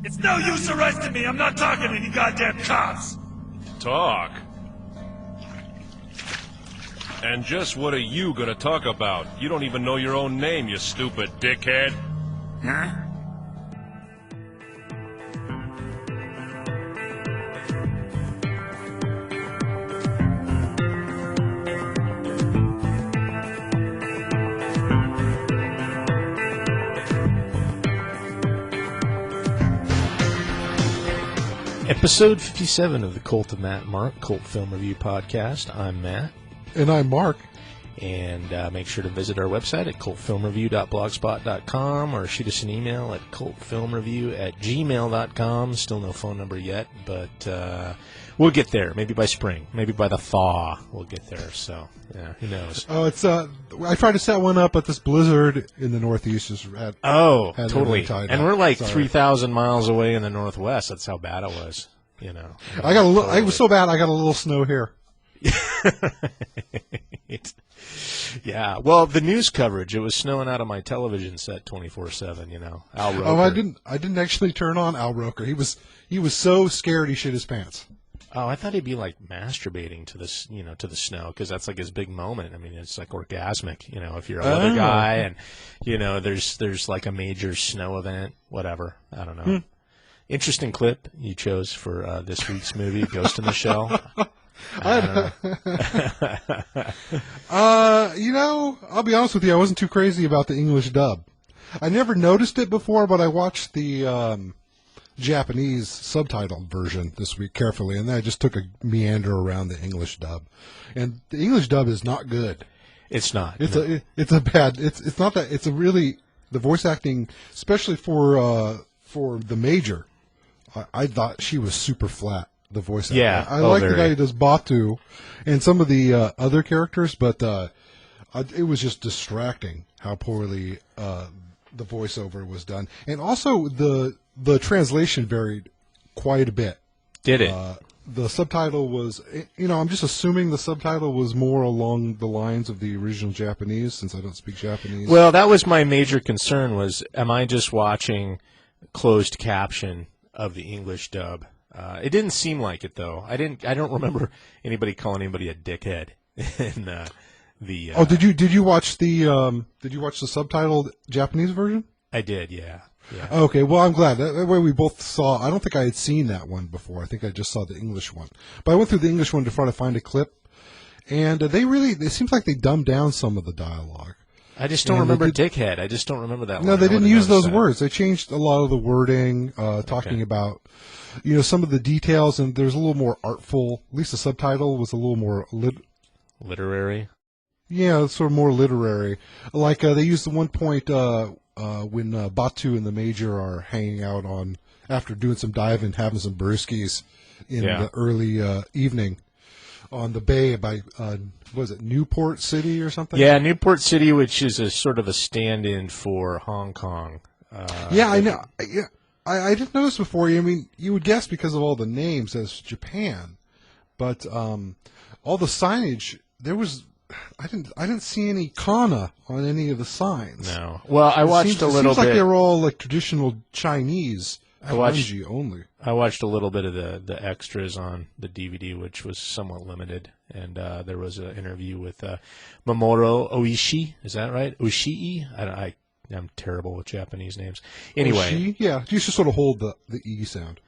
It's no use arresting me. I'm not talking to any goddamn cops. Talk? And just what are you gonna talk about? You don't even know your own name, you stupid dickhead. Huh? Episode 57 of the Cult of Matt and Mark Cult Film Review Podcast. I'm Matt. And I'm Mark. And make sure to visit our website at cultfilmreview.blogspot.com or shoot us an email at cultfilmreview@gmail.com. Still no phone number yet, but we'll get there. Maybe by spring. Maybe by the thaw we'll get there. So, yeah, who knows? Oh, it's I tried to set one up, but this blizzard in the Northeast has had totally. And we're like Sorry. 3,000 miles away in the Northwest. That's how bad it was. You know. I got a little. It was so bad. I got a little snow here. Yeah, well, the news coverage, it was snowing out of my television set 24/7, you know. Al Roker. Oh, I didn't actually turn on Al Roker. He was so scared he shit his pants. Oh, I thought he'd be like masturbating to this, you know, to the snow, because that's like his big moment. I mean, it's like orgasmic, you know, if you're a weather guy and, you know, there's like a major snow event, whatever. I don't know. Interesting clip you chose for this week's movie, Ghost in the Shell. You know, I'll be honest with you. I wasn't too crazy about the English dub. I never noticed it before, but I watched the Japanese subtitled version this week carefully, and then I just took a meander around the English dub. And the English dub is not good. It's not. It's a bad. It's not that. It's a really the voice acting, especially for the Major. I thought she was super flat. The voice actor. Yeah, I like the guy who does Batu and some of the other characters, but it was just distracting how poorly the voiceover was done, and also the translation varied quite a bit. Did it? The subtitle was, you know, I'm just assuming the subtitle was more along the lines of the original Japanese, since I don't speak Japanese. Well, that was my major concern was, am I just watching closed caption of the English dub? It didn't seem like it, though. I don't remember anybody calling anybody a dickhead in the. Oh, did you watch the subtitled Japanese version? I did, yeah. Okay, well, I'm glad. That way we both saw. I don't think I had seen that one before. I think I just saw the English one. But I went through the English one to try to find a clip, and it seems like they dumbed down some of the dialogue. I just don't remember dickhead. I just don't remember that. No, line. they didn't use those words. They changed a lot of the wording, talking about, you know, some of the details, and there's a little more artful. At least the subtitle was a little more literary. Yeah, sort of more literary. Like they used at one point when Batu and the Major are hanging out after doing some diving, having some brewskis in the early evening on the bay by was it Newport City or something? Yeah, Newport City, which is a sort of a stand-in for Hong Kong. Yeah, I know. Yeah, I didn't know this before. I mean, you would guess because of all the names as Japan, but all the signage there was. I didn't see any kana on any of the signs. No. Well, I watched a little bit. It seems like they were all like traditional Chinese. Only. I watched a little bit of the extras on the DVD, which was somewhat limited, and there was an interview with Mamoru Oshii. Is that right? Oshii? I'm terrible with Japanese names. Anyway, Oshii? Yeah, you should sort of hold the E sound.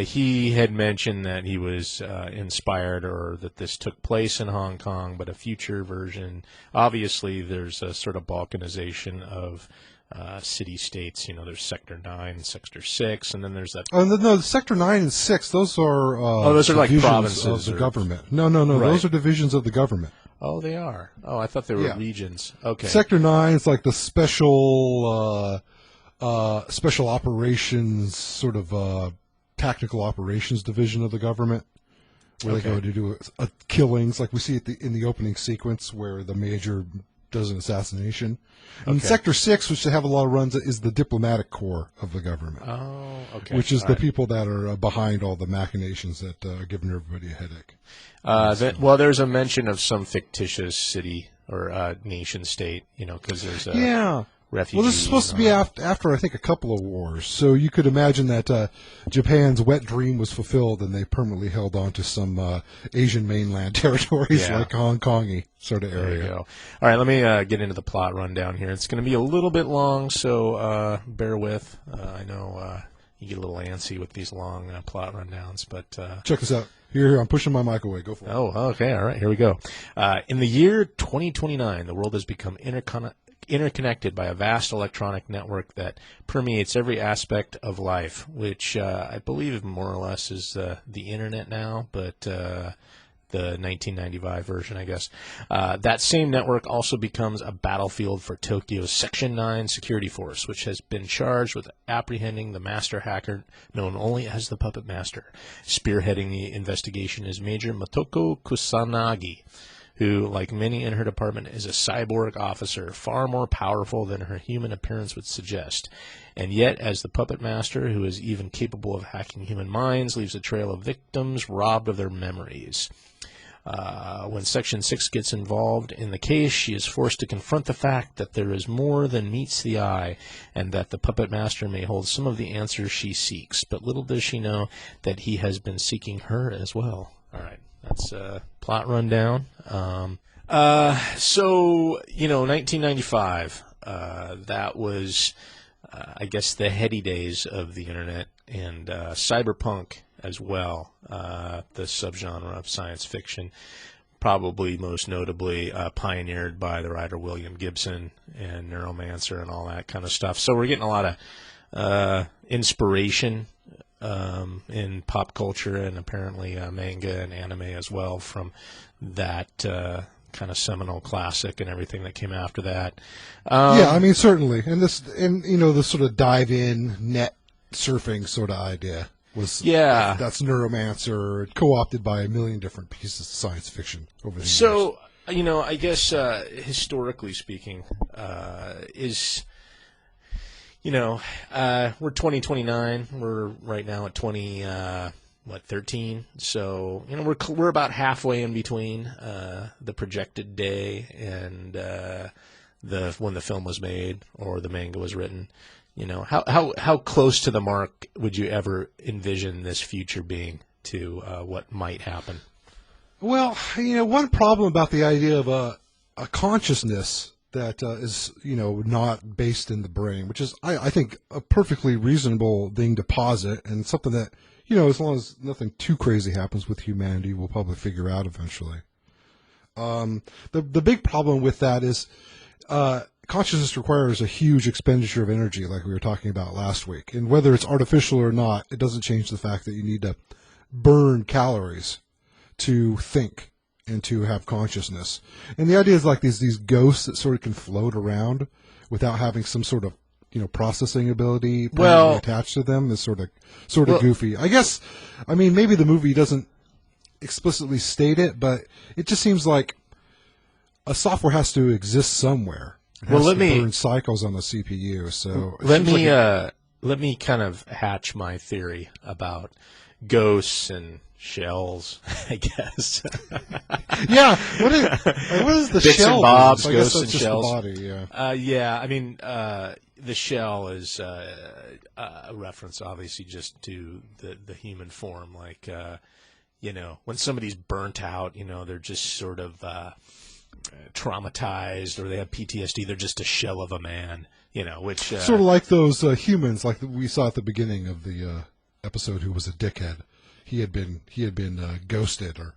He had mentioned that he was inspired, or that this took place in Hong Kong, but a future version. Obviously, there's a sort of balkanization of city-states. You know, there's Sector 9, Sector 6, and then there's that. Oh, no, Sector 9 and 6, those are those are like provinces of the or government. No, right. Those are divisions of the government. Oh, they are. Oh, I thought they were regions. Okay. Sector 9 is like the special operations, sort of tactical operations division of the government, where they go to do killings, like we see in the opening sequence where the Major does an assassination. And Sector 6, which they have a lot of runs, is the diplomatic corps of the government. Oh, okay. Which is the people that are behind all the machinations that are giving everybody a headache. Well, there's a mention of some fictitious city or nation state, you know, because there's refugees. Well, this is supposed to be after I think a couple of wars, so you could imagine that Japan's wet dream was fulfilled, and they permanently held on to some Asian mainland territories like Hong Kongy sort of area. There you go. All right, let me get into the plot rundown here. It's going to be a little bit long, so bear with. I know you get a little antsy with these long plot rundowns, but check this out. Here, I'm pushing my mic away. Go for it. Oh, okay. All right, here we go. In the year 2029, the world has become interconnected by a vast electronic network that permeates every aspect of life, which I believe more or less is the internet now, but the 1995 version, I guess. That same network also becomes a battlefield for Tokyo's Section 9 security force, which has been charged with apprehending the master hacker known only as the Puppet Master. Spearheading the investigation is Major Motoko Kusanagi, who, like many in her department, is a cyborg officer, far more powerful than her human appearance would suggest. And yet, as the Puppet Master, who is even capable of hacking human minds, leaves a trail of victims robbed of their memories. When Section 6 gets involved in the case, she is forced to confront the fact that there is more than meets the eye, and that the Puppet Master may hold some of the answers she seeks. But little does she know that he has been seeking her as well. All right. That's plot rundown. So, 1995, that was, I guess, the heady days of the internet, and cyberpunk as well, the subgenre of science fiction, probably most notably pioneered by the writer William Gibson and Neuromancer and all that kind of stuff. So we're getting a lot of inspiration in pop culture, and apparently manga and anime as well, from that kind of seminal classic and everything that came after that. Yeah, I mean, certainly, and this sort of dive in net surfing sort of idea was that's Neuromancer, co-opted by a million different pieces of science fiction over the years. So I guess historically speaking, we're 2029. We're right now at 13. So we're about halfway in between the projected day and when the film was made or the manga was written. How close to the mark would you ever envision this future being to what might happen? Well, one problem about the idea of a consciousness that is, not based in the brain, which is, I think, a perfectly reasonable thing to posit, and something that, as long as nothing too crazy happens with humanity, we'll probably figure out eventually. The big problem with that is consciousness requires a huge expenditure of energy, like we were talking about last week. And whether it's artificial or not, it doesn't change the fact that you need to burn calories to think and to have consciousness. And the idea is like these ghosts that sort of can float around without having some sort of processing ability attached to them is sort of goofy. I guess, I mean, maybe the movie doesn't explicitly state it, but it just seems like a software has to exist somewhere. It has to burn cycles on the CPU. So let me kind of hatch my theory about ghosts and shells, I guess. Yeah. What is the Bits shell? And bobs, I ghosts guess and just shells. The body, yeah. I mean, the shell is a reference, obviously, just to the human form. Like, when somebody's burnt out, they're just sort of traumatized, or they have PTSD. They're just a shell of a man, which sort of like those humans, like we saw at the beginning of the episode, who was a dickhead. He had been ghosted, or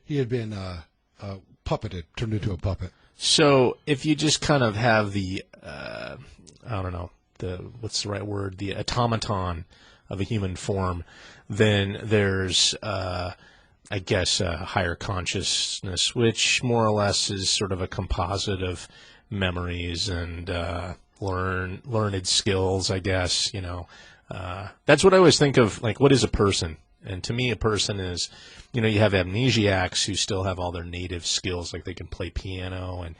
he had been puppeted, turned into a puppet. So if you just kind of have the what's the right word, the automaton of a human form, then there's I guess a higher consciousness, which more or less is sort of a composite of memories and learned skills, I guess. That's what I always think of, like, what is a person? And to me, a person is, you have amnesiacs who still have all their native skills, like they can play piano and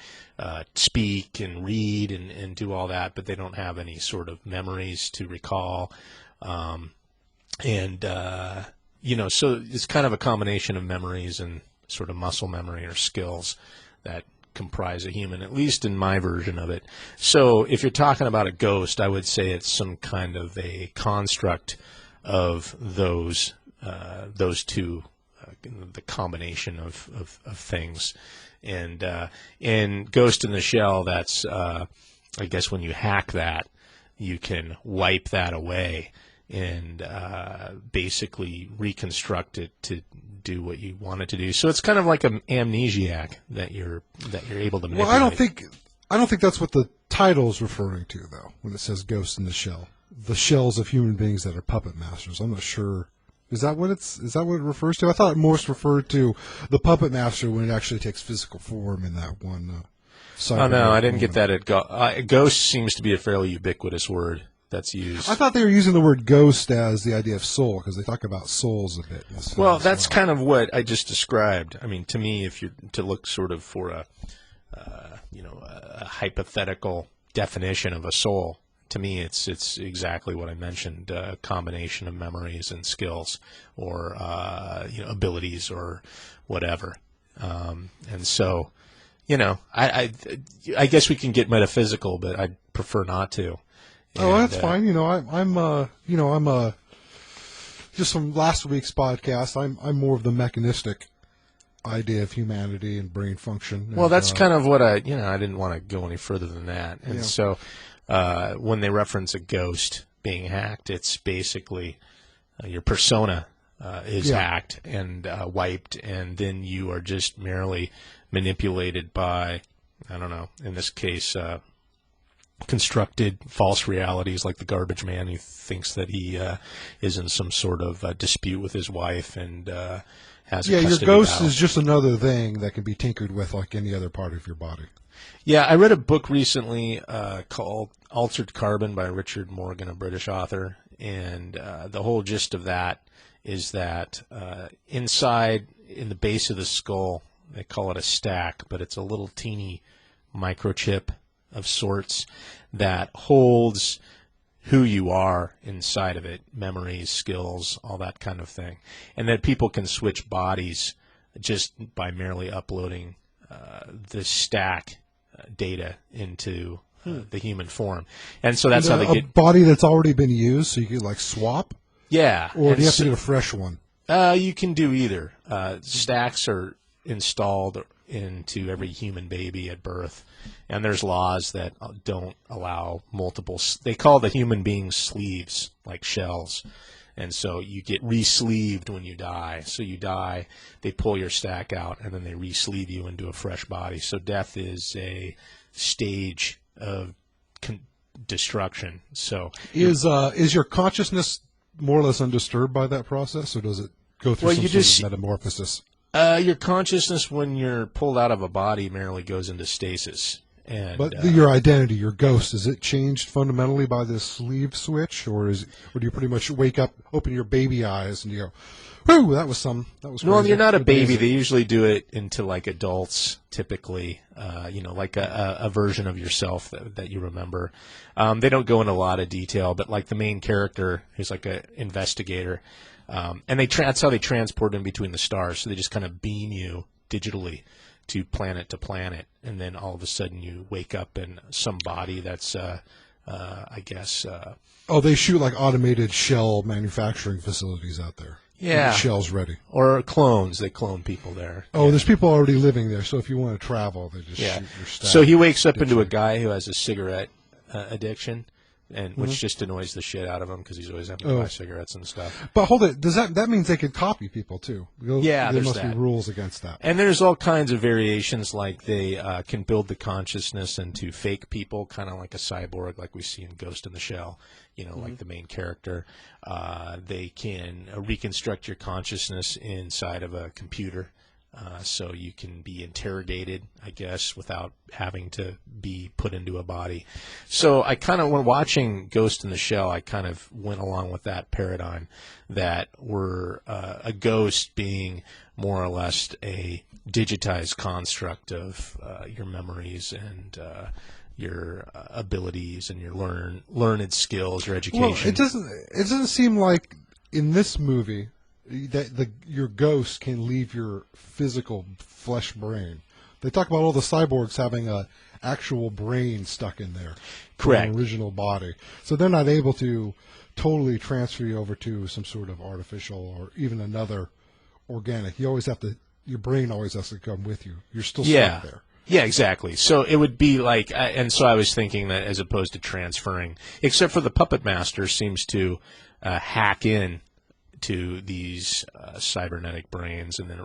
speak and read and do all that, but they don't have any sort of memories to recall. So it's kind of a combination of memories and sort of muscle memory or skills that comprise a human, at least in my version of it. So if you're talking about a ghost, I would say it's some kind of a construct of those two, the combination of things. And in Ghost in the Shell, that's I guess when you hack that, you can wipe that away and basically reconstruct it to do what you want it to do. So it's kind of like an amnesiac that you're able to manipulate. Well, I don't think that's what the title's referring to, though, when it says Ghost in the Shell. The shells of human beings that are puppet masters. I'm not sure. Is that what it refers to? I thought it more referred to the puppet master when it actually takes physical form in that one. Oh no, I didn't get that. Ghost seems to be a fairly ubiquitous word that's used. I thought they were using the word ghost as the idea of soul, because they talk about souls a bit. Well, that's kind of what I just described. I mean, to me, if you're to look sort of for a hypothetical definition of a soul, to me, it's exactly what I mentioned: a combination of memories and skills, or abilities, or whatever. And so, I guess we can get metaphysical, but I'd prefer not to. Oh, that's fine. I'm just from last week's podcast. I'm more of the mechanistic idea of humanity and brain function. Well, that's kind of what I didn't want to go any further than that. And so when they reference a ghost being hacked, it's basically your persona is hacked and wiped, and then you are just merely manipulated by, I don't know, in this case, constructed false realities, like the garbage man who thinks that he is in some sort of dispute with his wife and has a custody your ghost battle. is just another thing that can be tinkered with like any other part of your body. Yeah, I read a book recently called Altered Carbon by Richard Morgan, a British author, and the whole gist of that is that inside, in the base of the skull, they call it a stack, but it's a little teeny microchip of sorts that holds who you are inside of it, memories, skills, all that kind of thing, and that people can switch bodies just by merely uploading the stack data into the human form. And so that's how they get a body that's already been used, so you could like swap? Yeah. Or do you have to get a fresh one? You can do either. Stacks are installed into every human baby at birth, and there's laws that don't allow multiple. They call the human beings sleeves, like shells, and so you get re-sleeved when you die. So you die, they pull your stack out, and then they re-sleeve you into a fresh body. So death is a stage of destruction. So is your consciousness more or less undisturbed by that process, or does it go through some sort of metamorphosis? Your consciousness, when you're pulled out of a body, merely goes into stasis. But your identity, your ghost, is it changed fundamentally by this sleeve switch, or do you pretty much wake up, open your baby eyes, and you go, "Whew, that was crazy." Well, you're not a baby. They usually do it into like adults, typically. Like a version of yourself that you remember. They don't go into a lot of detail, but like the main character, who's like an investigator. And that's how they transport in between the stars. So they just kind of beam you digitally to planet, and then all of a sudden you wake up in some body that's, I guess. They shoot like automated shell manufacturing facilities out there. Yeah, shells ready. Or clones. They clone people there. There's people already living there. So if you want to travel, they just shoot your staff. So he wakes up into a guy who has a cigarette addiction. And which just annoys the shit out of him because he's always having to buy cigarettes and stuff. But hold it, that means they could copy people too? Yeah, there must be rules against that. And there's all kinds of variations, like they can build the consciousness into fake people, kind of like a cyborg, like we see in Ghost in the Shell. Like the main character. They can reconstruct your consciousness inside of a computer. So you can be interrogated, I guess, without having to be put into a body. So I kind of, when watching Ghost in the Shell, I kind of went along with that paradigm that we're a ghost being more or less a digitized construct of your memories and your abilities and your learned skills, your education. Well, it doesn't seem like in this movie that your ghost can leave your physical flesh brain. They talk about all the cyborgs having a actual brain stuck in there. Correct. An original body. So they're not able to totally transfer you over to some sort of artificial or even another organic. You always have to, your brain always has to come with you. You're still stuck there. Yeah, exactly. So it would be like, and so I was thinking that as opposed to transferring, except for the Puppet Master seems to hack in to these cybernetic brains and then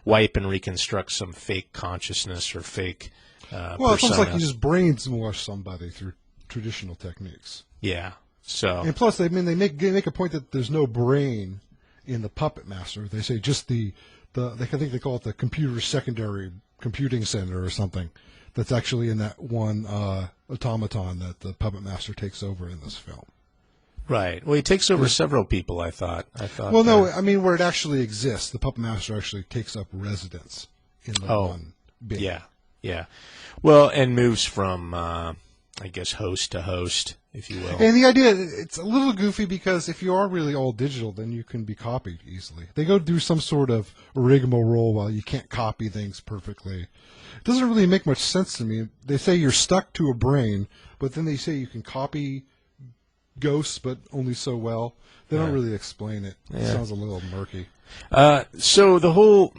wipe and reconstruct some fake consciousness or fake well, it's almost like persona. you just brainwash somebody through traditional techniques. Yeah. So And plus, they make a point that there's no brain in the Puppet Master. They say just I think they call it the computer secondary computing center or something. That's actually in that one automaton that the Puppet Master takes over in this film. right. Well, he takes over several people. I thought. Well, no, I mean where it actually exists. The Puppet Master actually takes up residence in the one being. Yeah. Yeah. Well, and moves from I guess host to host, if you will. And the idea, it's a little goofy because if you are really all digital, then you can be copied easily. They go through some sort of rigmarole while you can't copy things perfectly. It doesn't really make much sense to me. They say you're stuck to a brain, but then they say you can copy ghosts, but only so well. They don't really explain it. It sounds a little murky. So the whole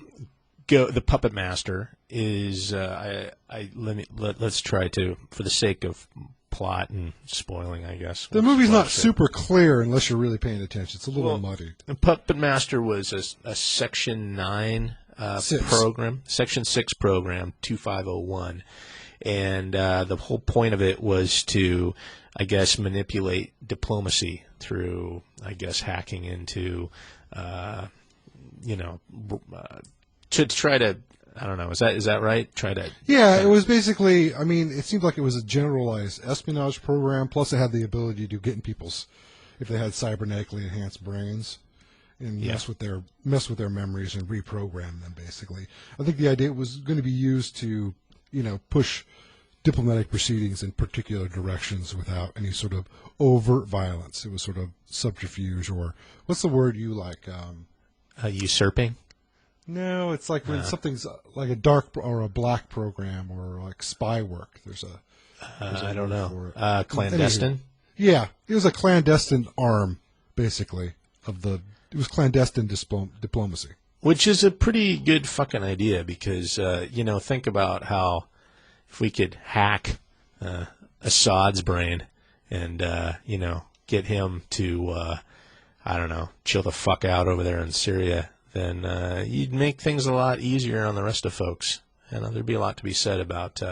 the Puppet Master is let's try to, for the sake of plot and spoiling, I guess. The movie's not super clear unless you're really paying attention. It's a little muddy. The Puppet Master was a Section 9 program, Section 6 program, 2501. And the whole point of it was to, I guess, manipulate diplomacy through, I guess, hacking into, to try to, I don't know, is that right? Yeah, it was basically, I mean, it seemed like it was a generalized espionage program, plus it had the ability to get in people's, if they had cybernetically enhanced brains, and mess with their memories and reprogram them, basically. I think the idea was going to be used to, push diplomatic proceedings in particular directions without any sort of overt violence. It was sort of subterfuge, or, what's the word you like? Usurping? No, it's like when something's like a dark or a black program or like spy work. There's a I don't know. for it. Clandestine? Yeah, it was a clandestine arm, basically, it was clandestine diplomacy. Which is a pretty good fucking idea because, think about how if we could hack Assad's brain and, get him to, chill the fuck out over there in Syria, then you'd make things a lot easier on the rest of folks. And there'd be a lot to be said about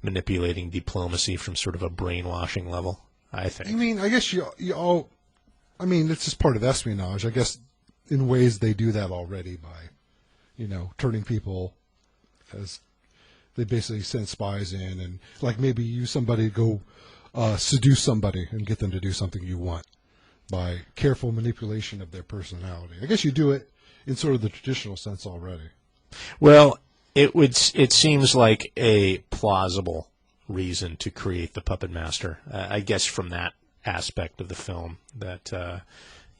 manipulating diplomacy from sort of a brainwashing level, I think. I mean, I guess it's just part of espionage. I guess in ways they do that already by, turning people as they basically send spies in and like maybe use somebody to go seduce somebody and get them to do something you want by careful manipulation of their personality. I guess you do it in sort of the traditional sense already. Well, it seems like a plausible reason to create the Puppet Master. I guess from that aspect of the film that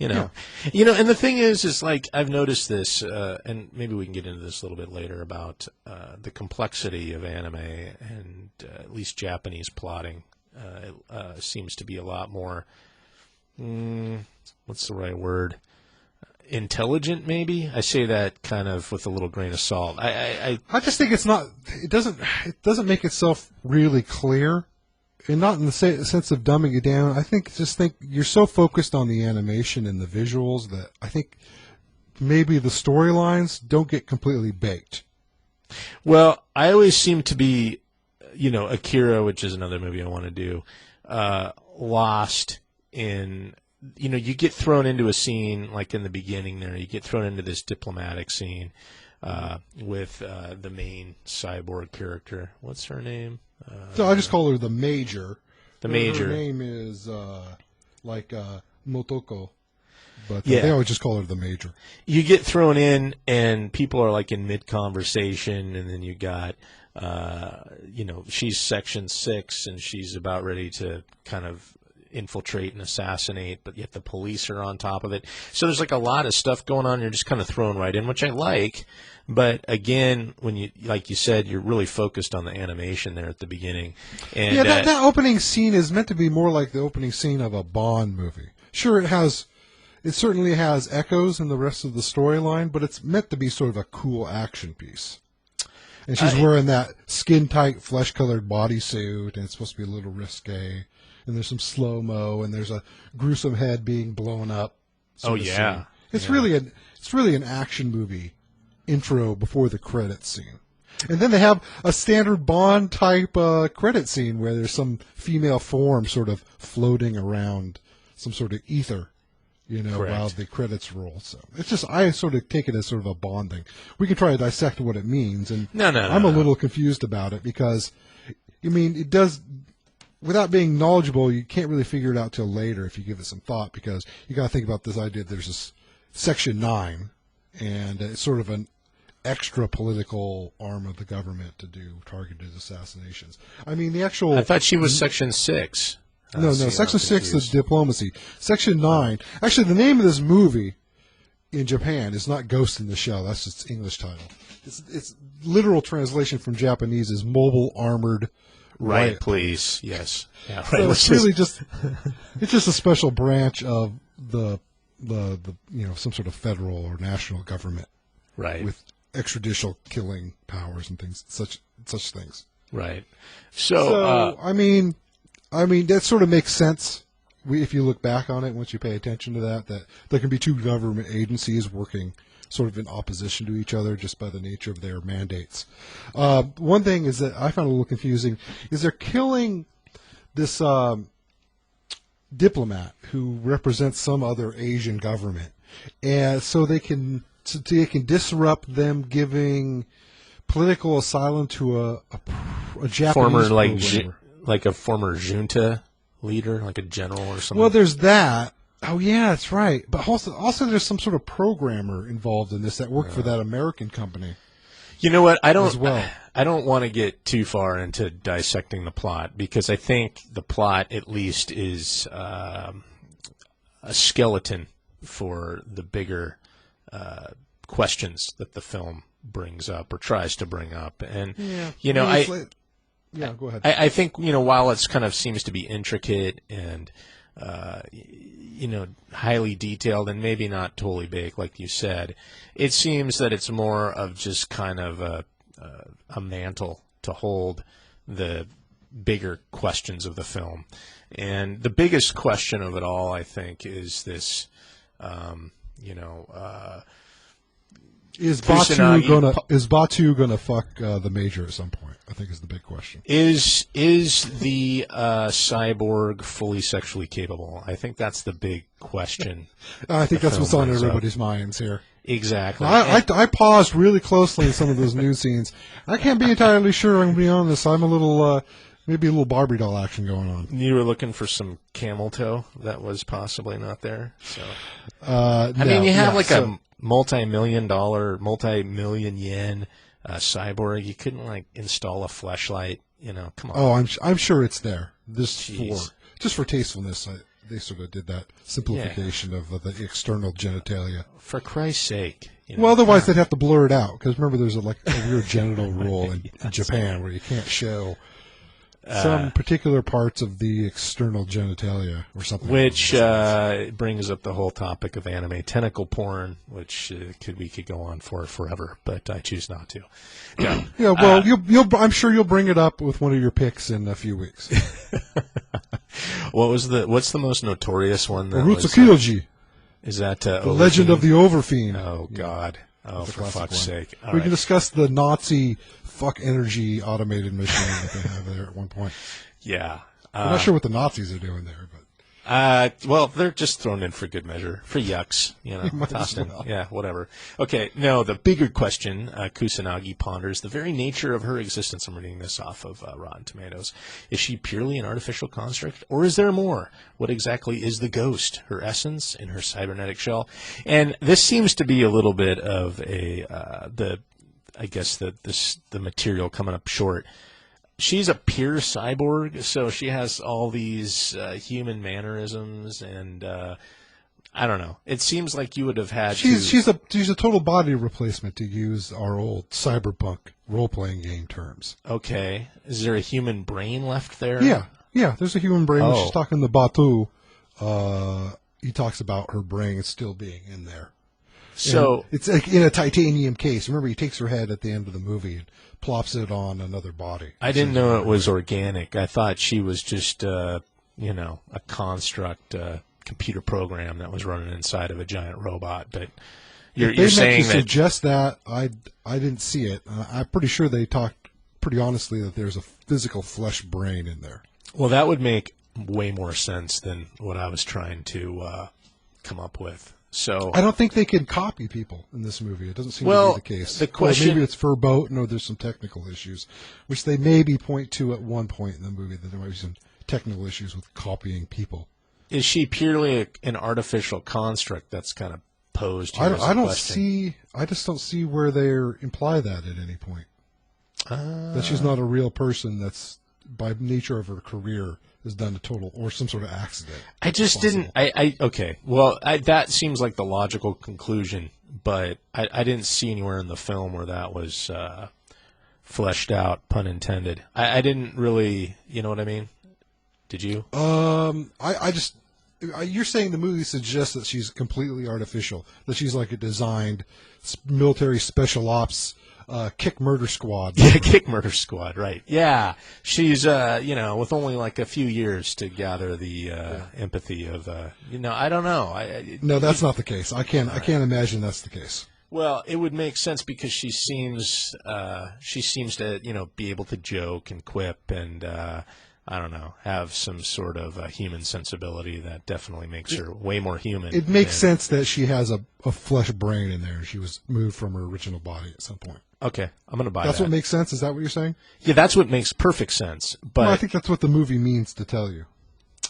and the thing is like I've noticed this, and maybe we can get into this a little bit later about the complexity of anime and at least Japanese plotting. It seems to be a lot more. What's the right word? Intelligent, maybe. I say that kind of with a little grain of salt. I just think it doesn't make itself really clear, and not in the sense of dumbing it down. I think you're so focused on the animation and the visuals that I think maybe the storylines don't get completely baked. Well, I always seem to be, Akira, which is another movie I want to do, lost in. You get thrown into a scene like in the beginning there. You get thrown into this diplomatic scene with the main cyborg character. What's her name? So I just call her the Major. The Major. Her name is Motoko, but Yeah. they always just call her the Major. You get thrown in, and people are like in mid-conversation, and then you got, she's Section 6, and she's about ready to kind of infiltrate and assassinate, but yet the police are on top of it. So there's like a lot of stuff going on. You're just kind of thrown right in, which I like. But again, when you, like you said, you're really focused on the animation there at the beginning. And, yeah, that opening scene is meant to be more like the opening scene of a Bond movie. Sure, it certainly has echoes in the rest of the storyline, but it's meant to be sort of a cool action piece. And she's wearing that skin-tight, flesh-colored bodysuit, and it's supposed to be a little risque. And there's some slow-mo, and there's a gruesome head being blown up. Oh, yeah. It's really an action movie intro before the credits scene. And then they have a standard Bond-type credit scene where there's some female form sort of floating around some sort of ether. Correct. While the credits roll. So it's just, I sort of take it as sort of a Bond thing. We can try to dissect what it means, and I'm a little confused about it because, it does, without being knowledgeable, you can't really figure it out till later if you give it some thought, because you got to think about this idea. There's this Section 9, and it's sort of an extra political arm of the government to do targeted assassinations. The actual... I thought she was Section 6. No, Section 6 is diplomacy. Section 9, actually the name of this movie in Japan is not Ghost in the Shell, that's its English title. Its literal translation from Japanese is Mobile Armored Riot Police. Yes. Yeah, right. So it's really just it's just a special branch of the some sort of federal or national government. Right. With extrajudicial killing powers and things, such things. Right. So that sort of makes sense if you look back on it, once you pay attention to that there can be two government agencies working sort of in opposition to each other just by the nature of their mandates. One thing is that I found a little confusing is they're killing this diplomat who represents some other Asian government, and so they can disrupt them giving political asylum to a Japanese former like a former junta leader, like a general or something. Well, there's that. Oh, yeah, that's right. But also there's some sort of programmer involved in this that worked for that American company. You know what? I don't want to get too far into dissecting the plot, because I think the plot at least is a skeleton for the bigger questions that the film brings up or tries to bring up. And yeah, go ahead. I think, while it's kind of seems to be intricate and, highly detailed and maybe not totally baked, like you said, it seems that it's more of just kind of a mantle to hold the bigger questions of the film. And the biggest question of it all, I think, is this, Is Batu gonna fuck the Major at some point? I think is the big question. Is the cyborg fully sexually capable? I think that's the big question. I think that's what's on everybody's minds here. Exactly. I paused really closely in some of those news scenes. I can't be entirely sure. I'm going to be honest. I'm a little, maybe a little Barbie doll action going on. You were looking for some camel toe that was possibly not there. So, you have a multi-million yen cyborg. You couldn't install a fleshlight. Come on. Oh, I'm sure it's there. Just for tastefulness. They sort of did that simplification of the external genitalia. For Christ's sake. Well, otherwise they'd have to blur it out, because remember there's a weird genital rule in Japan where you can't show some particular parts of the external genitalia or something. Which brings up the whole topic of anime tentacle porn, which we could go on for forever, but I choose not to. Yeah. Yeah. Well, I'm sure you'll bring it up with one of your picks in a few weeks. What's the most notorious one? Urutsukiyoji. Is that the Legend of the Overfiend? Oh God! Oh, for fuck's sake! We can discuss the Nazi fuck energy automated machine that they have there at one point. Yeah, I'm not sure what the Nazis are doing there, but well, they're just thrown in for good measure, for yucks, tossed in. Yeah, whatever. Okay, no, the bigger question Kusanagi ponders: the very nature of her existence. I'm reading this off of Rotten Tomatoes. Is she purely an artificial construct, or is there more? What exactly is the ghost? Her essence in her cybernetic shell? And this seems to be a little bit of the material coming up short. she's a pure cyborg, so she has all these human mannerisms, and I don't know. It seems like you would have had she's a total body replacement, to use our old cyberpunk role-playing game terms. Okay. Is there a human brain left there? Yeah. There's a human brain. When Oh. she's talking to Batu, he talks about her brain still being in there. So And it's like in a titanium case. Remember, he takes her head at the end of the movie and plops it on another body. I didn't know it was organic. I thought she was just, a construct, computer program that was running inside of a giant robot. But you're They saying meant to that suggest that. I didn't see it. I'm pretty sure they talked pretty honestly that there's a physical flesh brain in there. well, that would make way more sense than what I was trying to come up with. So I don't think they can copy people in this movie. It doesn't seem Well, to be the case. the question- Or maybe it's verboten, or there's some technical issues, which they maybe point to at one point in the movie, that there might be some technical issues with copying people. is she purely an artificial construct that's kind of posed here as a I don't question? see. I just don't see where they imply that at any point. That she's not a real person. That's by nature of her career has done a total or some sort of accident. I just didn't. Okay. Well, that seems like the logical conclusion, but I didn't see anywhere in the film where that was fleshed out, pun intended. I didn't really. You know what I mean? Did you? You're saying the movie suggests that she's completely artificial, that she's like a designed military special ops kick murder squad. Yeah, Kick Murder Squad, right? Yeah, she's with only like a few years to gather the empathy of I don't know. No, that's not the case. I can't imagine that's the case. Well, it would make sense because she seems to be able to joke and quip and I don't know, have some sort of human sensibility that definitely makes her way more human. It makes sense that she has a flesh brain in there. She was moved from her original body at some point. Okay, I'm going to buy That's that. what makes sense? Is that what you're saying? Yeah, that's what makes perfect sense. But Well, I think that's what the movie means to tell you.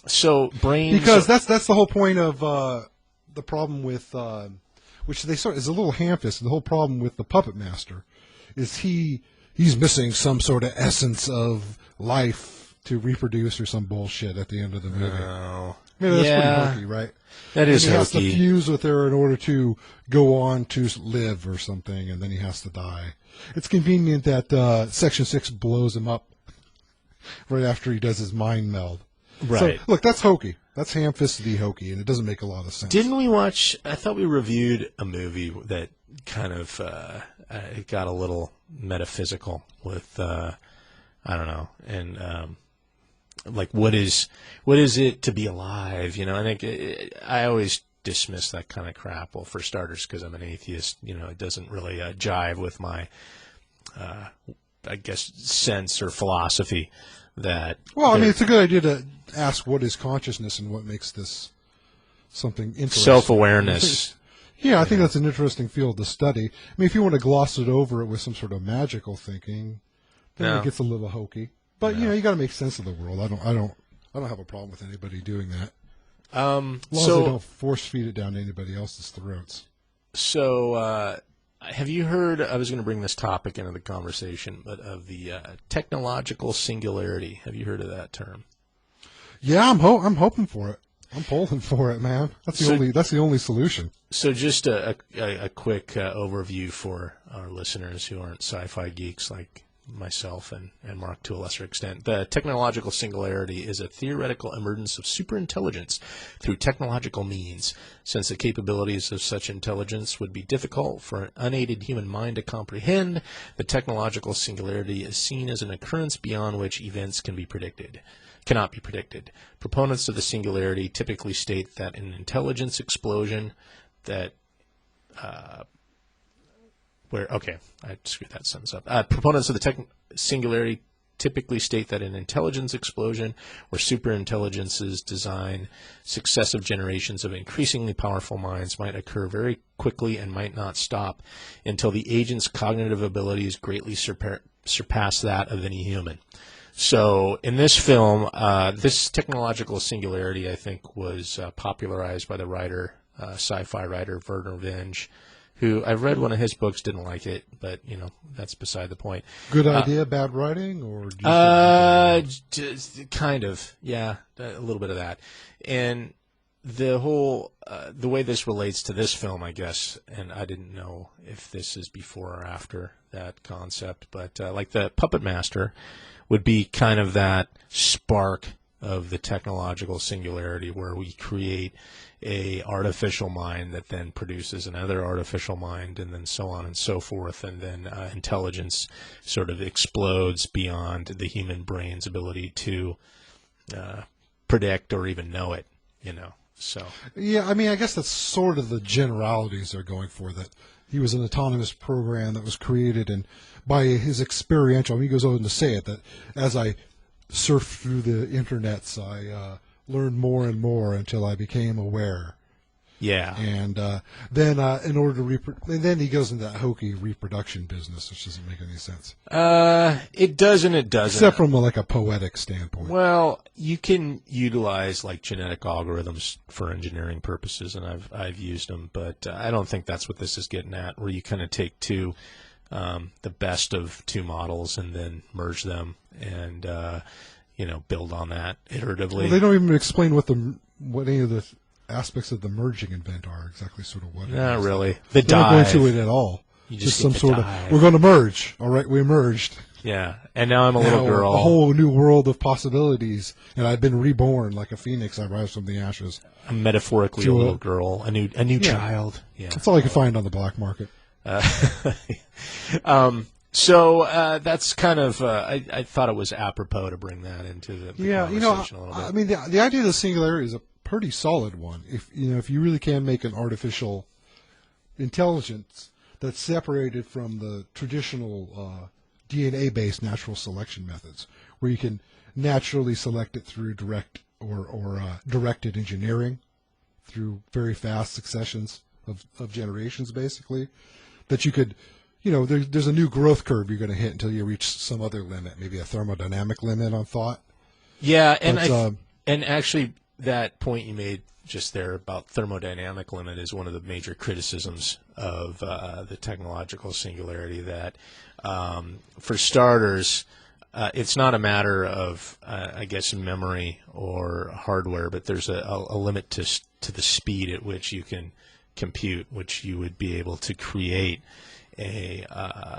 so brains Because that's the whole point of the problem with which they sort is a little ham-fisted. The whole problem with the Puppet Master is he's missing some sort of essence of life to reproduce or some bullshit at the end of the movie. Oh, I mean, that's yeah. pretty hokey, right? That is and he has to hokey. fuse with her in order to go on to live or something, and then he has to die. It's convenient that Section 6 blows him up right after he does his mind meld. Right. So, look, that's hokey. That's ham-fisted hokey, and it doesn't make a lot of sense. Didn't we watch? I thought we reviewed a movie that kind of it got a little metaphysical with I don't know, and like what is it to be alive? I think I always dismiss that kind of crap. Well, for starters, because I'm an atheist, it doesn't really jive with my I guess sense or philosophy that. Well, I mean, it's a good idea to ask what is consciousness and what makes this something interesting. Self-awareness. Yeah, I think that's an interesting field to study. I mean, if you want to gloss it over with some sort of magical thinking, then No. it gets a little hokey. But you got to make sense of the world. I don't have a problem with anybody doing that. As long as they don't force feed it down to anybody else's throats. So, have you heard? I was going to bring this topic into the conversation, but of the technological singularity. Have you heard of that term? Yeah, I'm hoping for it. I'm pulling for it, man. That's the only solution. So, just a quick overview for our listeners who aren't sci-fi geeks like myself and Mark to a lesser extent. The technological singularity is a theoretical emergence of superintelligence through technological means. Since the capabilities of such intelligence would be difficult for an unaided human mind to comprehend, the technological singularity is seen as an occurrence beyond which events cannot be predicted. Proponents of the singularity typically state that an intelligence explosion that I screwed that sentence up. Proponents of the singularity typically state that an intelligence explosion where superintelligences design successive generations of increasingly powerful minds might occur very quickly and might not stop until the agent's cognitive abilities greatly surpass that of any human. So in this film, this technological singularity, I think, was popularized by the writer, sci-fi writer Vernor Vinge, who I've read one of his books, didn't like it, but that's beside the point. Good idea, bad writing, or just kind of, yeah, a little bit of that, and the whole the way this relates to this film, I guess, and I didn't know if this is before or after that concept, but like the Puppet Master would be kind of that spark of the technological singularity where we create a artificial mind that then produces another artificial mind, and then so on and so forth, and then intelligence sort of explodes beyond the human brain's ability to predict or even know it, So yeah, I mean, I guess that's sort of the generalities they're going for, that he was an autonomous program that was created, and by his experiential, he goes on to say it, that as I surfed through the internets, I learned more and more until I became aware. yeah, And then in order to and then he goes into that hokey reproduction business, which doesn't make any sense. it does and it doesn't. Except from like a poetic standpoint. Well, you can utilize like genetic algorithms for engineering purposes, and I've used them, but I don't think that's what this is getting at, where you kind of take the best of two models and then merge them and build on that iteratively. Well, they don't even explain what any of the aspects of the merging event are exactly. Sort of what it Not is. really. They're not going into it at all. You Just just some get sort the of dive. we're going to merge. All right, we merged. Yeah, and now I'm a little Now, girl. a whole new world of possibilities, and I've been reborn like a phoenix. I rise from the ashes. I'm metaphorically a To a- little girl, a new child. Yeah. That's all you can find on the black market. So that's kind of I thought it was apropos to bring that into the conversation a little bit. I mean, the idea of the singularity is a pretty solid one. If you really can make an artificial intelligence that's separated from the traditional DNA-based natural selection methods, where you can naturally select it through direct or directed engineering, through very fast successions of generations, basically, that you could. There's a new growth curve you're going to hit until you reach some other limit, maybe a thermodynamic limit on thought. Yeah, and But, and actually that point you made just there about thermodynamic limit is one of the major criticisms of the technological singularity. That for starters, it's not a matter of I guess memory or hardware, but there's a limit to the speed at which you can compute, which you would be able to create a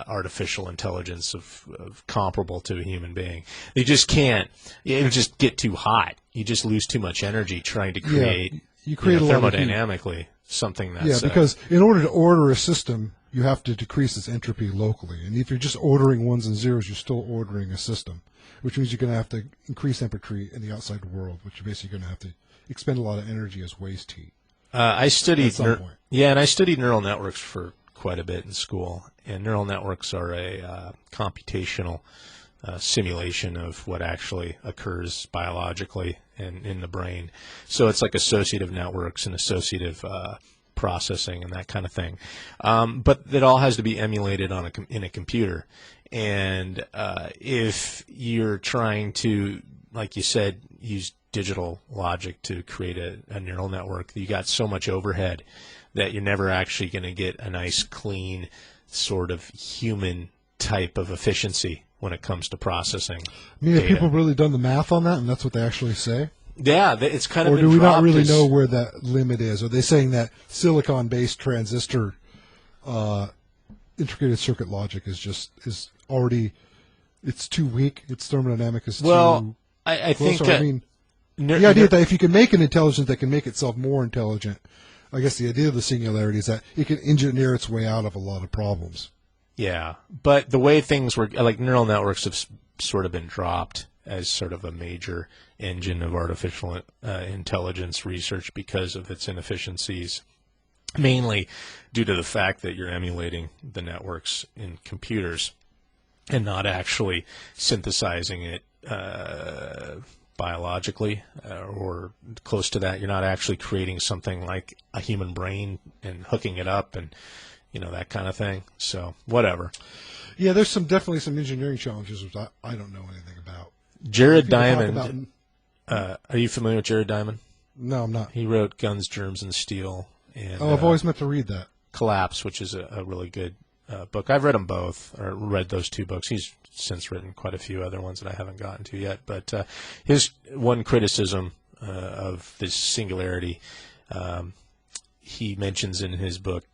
artificial intelligence of comparable to a human being. You just can't. It would just get too hot. You just lose too much energy trying to create. You create a lot of heat. thermodynamically something that's because in order to order a system, you have to decrease its entropy locally. And if you're just ordering ones and zeros, you're still ordering a system, which means you're going to have to increase entropy in the outside world, which you're basically going to have to expend a lot of energy as waste heat. I studied At some point. and I studied neural networks for quite a bit in school, and neural networks are a computational simulation of what actually occurs biologically in the brain. So it's like associative networks and associative processing and that kind of thing. But it all has to be emulated in a computer. And if you're trying to, like you said, use digital logic to create a neural network, you got so much overhead that you're never actually going to get a nice, clean, sort of human type of efficiency when it comes to processing. I mean, have data. people really done the math on that, and that's what they actually say? Yeah, it's kind of Or been do we not dropped really as- know where that limit is? Are they saying that silicon-based transistor integrated circuit logic is already it's too weak? Its thermodynamic is Well, too I close? think Or, I mean, ner- the idea ner- that if you can make an intelligence that can make itself more intelligent, I guess the idea of the singularity is that it can engineer its way out of a lot of problems. Yeah, but the way things were, like neural networks have sort of been dropped as sort of a major engine of artificial intelligence research because of its inefficiencies, mainly due to the fact that you're emulating the networks in computers and not actually synthesizing it biologically or close to that. You're not actually creating something like a human brain and hooking it up and that kind of thing. So whatever. Yeah, there's definitely some engineering challenges which I don't know anything about. Jared People talk Diamond. Are you familiar with Jared Diamond? No, I'm not. He wrote Guns, Germs, and Steel. And, Oh, I've always meant to read that. Collapse, which is a really good book. I've read them both, or read those two books. He's since written quite a few other ones that I haven't gotten to yet. But his one criticism of this singularity, he mentions in his book,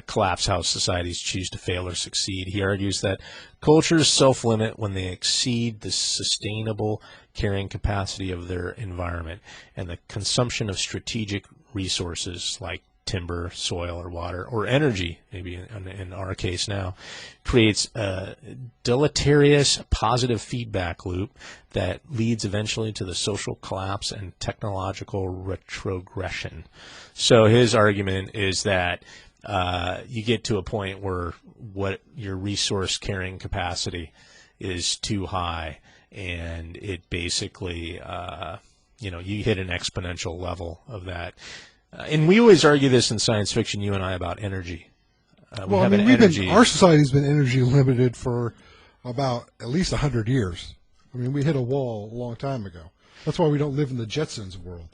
Collapse: How Societies Choose to Fail or Succeed. He argues that cultures self-limit when they exceed the sustainable carrying capacity of their environment, and the consumption of strategic resources like timber, soil, or water, or energy, maybe in our case now, creates a deleterious positive feedback loop that leads eventually to the social collapse and technological retrogression. So his argument is that you get to a point where what your resource carrying capacity is too high, and it basically, you hit an exponential level of that. And we always argue this in science fiction, you and I, about energy. Our society's been energy limited for about at least 100 years. I mean, we hit a wall a long time ago. That's why we don't live in the Jetsons world.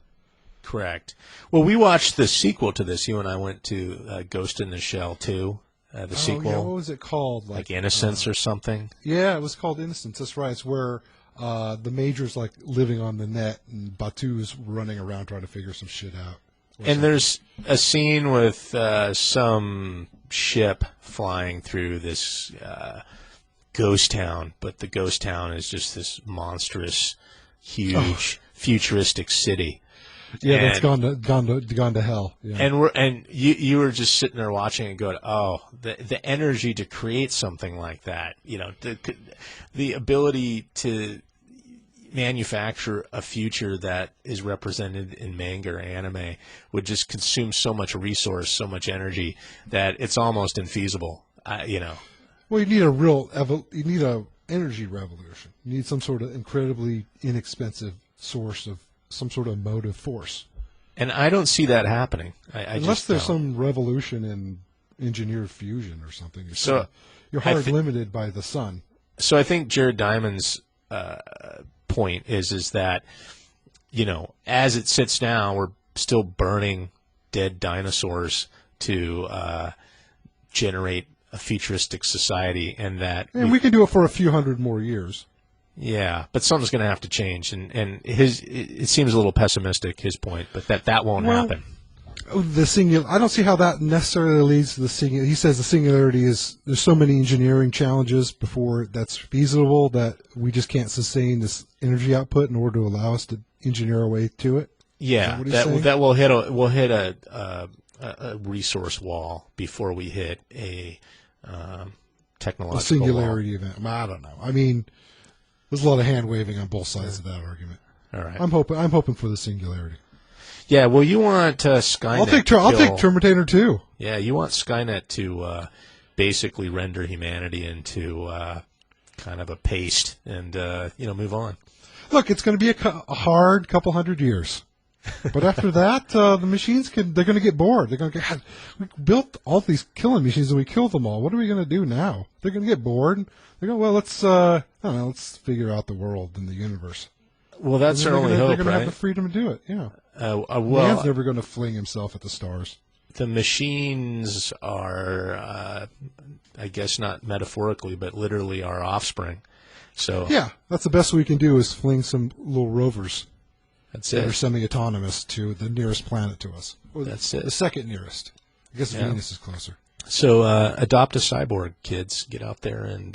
Correct. Well, we watched the sequel to this. You and I went to Ghost in the Shell 2, the sequel. Yeah, what was it called? Like Innocence or something? Yeah, it was called Innocence. That's right. It's where the Major's like living on the net and Batu's running around trying to figure some shit out. And there's a scene with some ship flying through this ghost town, but the ghost town is just this monstrous, huge, futuristic city. Yeah, that's gone to hell. Yeah. And you were just sitting there watching and going, oh, the energy to create something like that, the ability to manufacture a future that is represented in manga or anime would just consume so much resource, so much energy that it's almost infeasible. Well, you need a energy revolution. You need some sort of incredibly inexpensive source of some sort of motive force. And I don't see that happening. Unless there's some revolution in engineered fusion or something. You're hard limited by the sun. So I think Jared Diamond's point is that, as it sits now, we're still burning dead dinosaurs to generate a futuristic society, and that we can do it for a few hundred more years. Yeah, but something's going to have to change, and it seems a little pessimistic, his point, but that won't happen. I don't see how that necessarily leads to the singularity. He says the singularity is there's so many engineering challenges before that's feasible that we just can't sustain this energy output in order to allow us to engineer our way to it. Yeah, that will hit a resource wall before we hit a technological singularity wall. event. I don't know. I mean, there's a lot of hand waving on both sides of that argument. All right, I'm hoping for the singularity. Yeah, well, you want Skynet. I'll take Terminator 2. Yeah, you want Skynet to basically render humanity into kind of a paste and move on. Look, it's going to be a hard couple hundred years, but after that, the machines they're going to get bored. They're going to get. We built all these killing machines and we killed them all. What are we going to do now? They're going to get bored. They're going, well, let's figure out the world and the universe. Well, that's our only hope, They're going to right? have the freedom to do it. Yeah. Man's never going to fling himself at the stars. The machines are, I guess not metaphorically, but literally our offspring. So yeah, that's the best we can do is fling some little rovers. That's that it. are semi-autonomous to the nearest planet to us. Or that's it. The second nearest. I guess Venus is closer. So adopt a cyborg, kids. Get out there and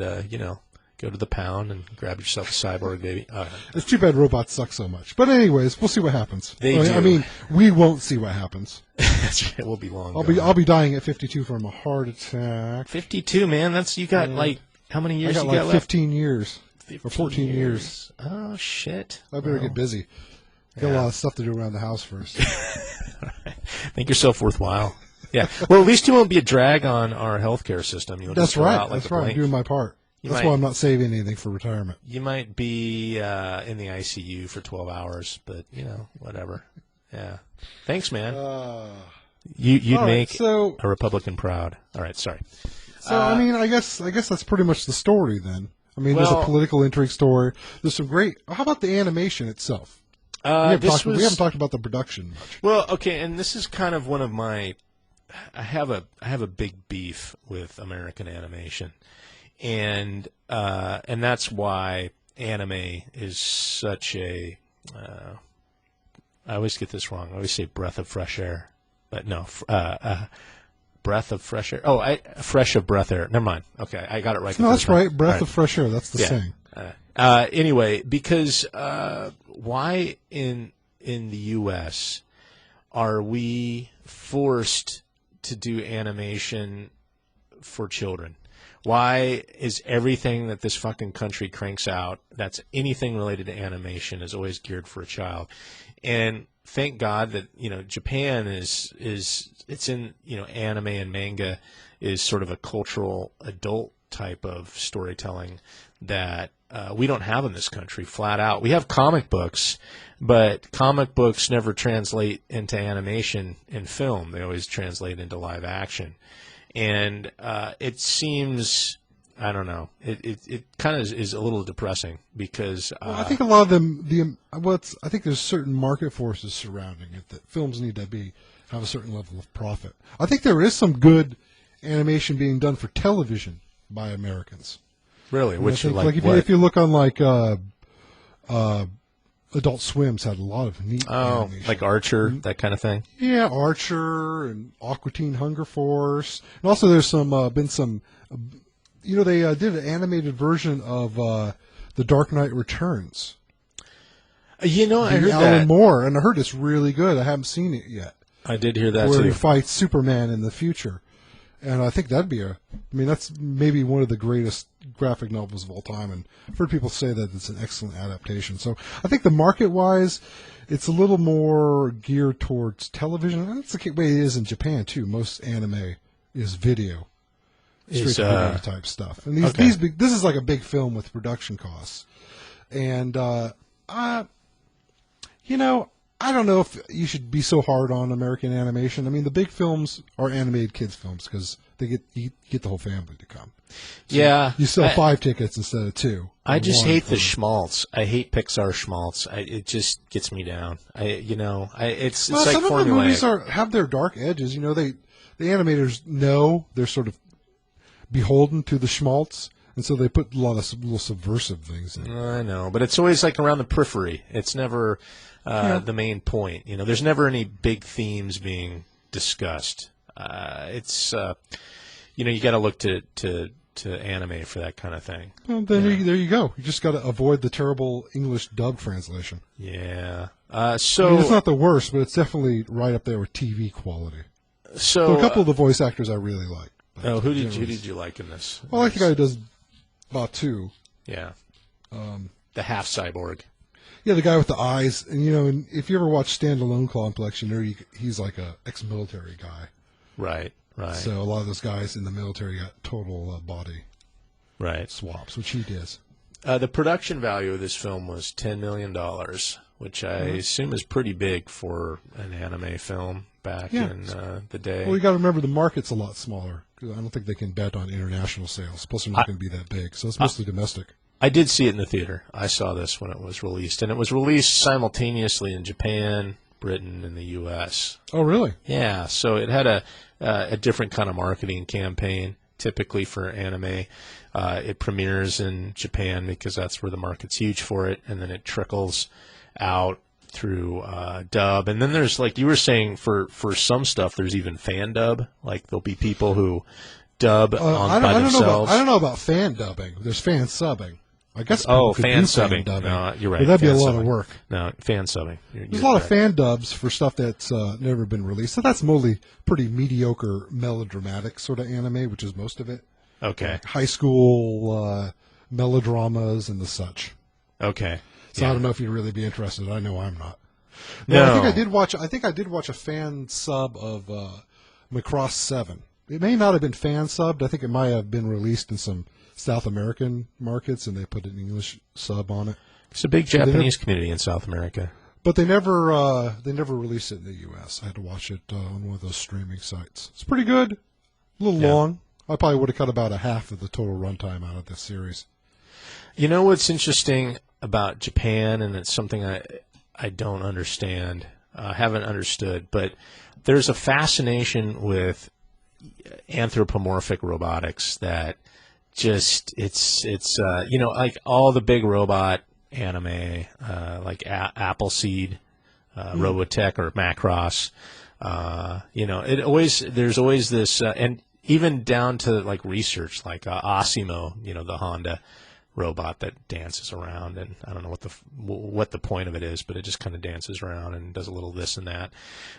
go to the pound and grab yourself a cyborg baby. It's too bad robots suck so much. But anyways, we'll see what happens. They do. I mean, we won't see what happens. It will be long. I'll be dying at 52 from a heart attack. 52, man. You got like how many years? I got you like 15 years. 15 or 14 years. Oh shit! I better get busy. I got a lot of stuff to do around the house first. Make yourself worthwhile. Yeah. Well, at least you won't be a drag on our healthcare system. That's right. That's right. I'm doing my part. That's why I'm not saving anything for retirement. You might be in the ICU for 12 hours, but, whatever. Yeah. Thanks, man. You'd make a Republican proud. All right, sorry. So, I mean, I guess that's pretty much the story then. I mean, there's a political intrigue story. There's some great... How about the animation itself? We haven't talked about the production much. Well, okay, and this is kind of one of my have a big beef with American animation, and that's why anime is such a I always get this wrong. I always say breath of fresh air, but no, breath of fresh air. Oh, fresh of breath air. Never mind. Okay, I got it right. No, that's right. Breath right. of fresh air. That's the saying. Anyway, because why in the U.S. are we forced to do animation for children? Why is everything that this fucking country cranks out, that's anything related to animation, is always geared for a child? And thank God that, Japan is it's in, anime and manga is sort of a cultural adult type of storytelling that we don't have in this country, flat out. We have comic books, but comic books never translate into animation and film. They always translate into live action. And it seems, I don't know, it kind of is a little depressing because... I think a lot of them, I think there's certain market forces surrounding it that films need to have a certain level of profit. I think there is some good animation being done for television by Americans. Really? Which, if you look on Adult Swim's had a lot of neat animation. Like Archer, that kind of thing? Yeah, Archer and Aqua Teen Hunger Force. And also there's been some, they did an animated version of The Dark Knight Returns. I heard Alan that. Moore, and I heard it's really good. I haven't seen it yet. I did hear that, where too. he fights Superman in the future. And I think that'd be that's maybe one of the greatest graphic novels of all time. And I've heard people say that it's an excellent adaptation. So I think the market-wise, it's a little more geared towards television. And that's the way it is in Japan, too. Most anime is video. Straight-to-video type stuff. And this is like a big film with production costs. And, I don't know if you should be so hard on American animation. I mean, the big films are animated kids' films because you get the whole family to come. So you sell 5 tickets instead of 2. I just hate the schmaltz. I hate Pixar schmaltz. It just gets me down. It's like some formulaic. of the movies have their dark edges. The animators know they're sort of beholden to the schmaltz. And so they put a lot of little subversive things in. I know, but it's always like around the periphery. It's never the main point. There's never any big themes being discussed. It's you got to look to anime for that kind of thing. Well, then there you go. You just got to avoid the terrible English dub translation. Yeah. It's not the worst, but it's definitely right up there with TV quality. So a couple of the voice actors I really like. Who did you like in this? Well, I like the guy who does Batu. Yeah. The half cyborg. Yeah, the guy with the eyes. And, if you ever watch Standalone Complex, he's like a ex-military guy. Right. So a lot of those guys in the military got total body swaps, which he does. The production value of this film was $10 million, which I assume is pretty big for an anime film back in the day. Well, you got to remember the market's a lot smaller. I don't think they can bet on international sales. Plus, they're not going to be that big, so it's mostly domestic. I did see it in the theater. I saw this when it was released, and it was released simultaneously in Japan, Britain, and the U.S. Oh, really? Yeah, so it had a different kind of marketing campaign, typically for anime. It premieres in Japan because that's where the market's huge for it, and then it trickles out through dub. And then there's, like you were saying, for some stuff, there's even fan dub. Like, there'll be people who dub by themselves. I don't know about fan dubbing. There's fan subbing. I guess fan subbing. Dubbing, no, you're right. But that'd be a fan lot subbing. of work. No, fan subbing. There's a lot of fan dubs for stuff that's never been released. So that's mostly pretty mediocre melodramatic sort of anime, which is most of it. Okay. Like high school melodramas and the such. Okay. So I don't know if you'd really be interested. I know I'm not. No. I think I did watch a fan sub of Macross 7. It may not have been fan subbed. I think it might have been released in some South American markets, and they put an English sub on it. It's a big Japanese community in South America. But they never released it in the U.S. I had to watch it on one of those streaming sites. It's pretty good. A little long. I probably would have cut about a half of the total runtime out of this series. You know what's interesting about Japan, and it's something I don't understand, haven't understood, but there's a fascination with anthropomorphic robotics that just it's like all the big robot anime, like Appleseed, Robotech or Macross. There's always this, and even down to like research, like Asimo, the Honda robot that dances around, and I don't know what the point of it is, but it just kind of dances around and does a little this and that.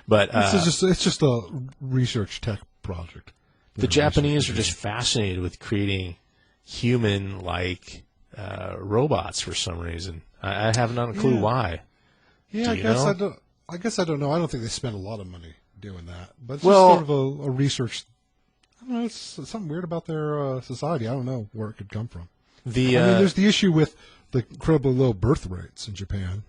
But it's just a research tech project. The Japanese are just fascinated with creating human-like robots for some reason. I have not a clue why. Yeah, I guess I don't know. I don't think they spend a lot of money doing that. But it's Well- just sort of a research. I don't know. It's something weird about their society. I don't know where it could come from. There's the issue with the incredibly low birth rates in Japan.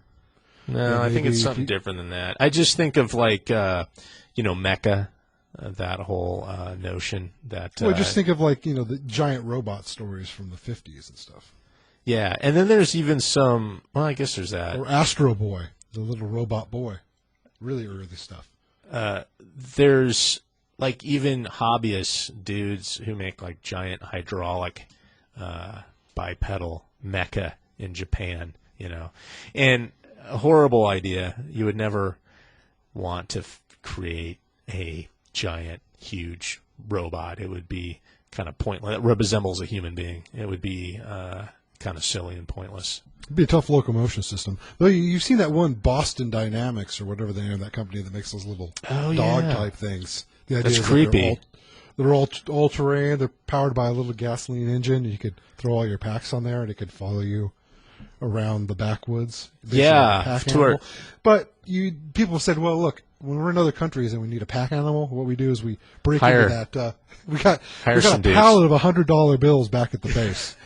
No, I think it's something different than that. I just think of like, Mecha, that whole notion that. Well, just think of like the giant robot stories from the 50s and stuff. Yeah, and then there's even some. Well, I guess there's that. Or Astro Boy, the little robot boy, really early stuff. There's like even hobbyist dudes who make like giant hydraulic bipedal mecha in Japan, and a horrible idea. You would never want to create a giant, huge robot. It would be kind of pointless. It resembles a human being. It would be kind of silly and pointless. It'd be a tough locomotion system. Though you've seen that one Boston Dynamics or whatever the name of that company that makes those little dog-type things. The idea That's is creepy. They're all terrain. They're powered by a little gasoline engine. You could throw all your packs on there, and it could follow you around the backwoods. Yeah, But people said, well, look, when we're in other countries and we need a pack animal, what we do is we break into that. We got a pallet of $100 bills back at the base.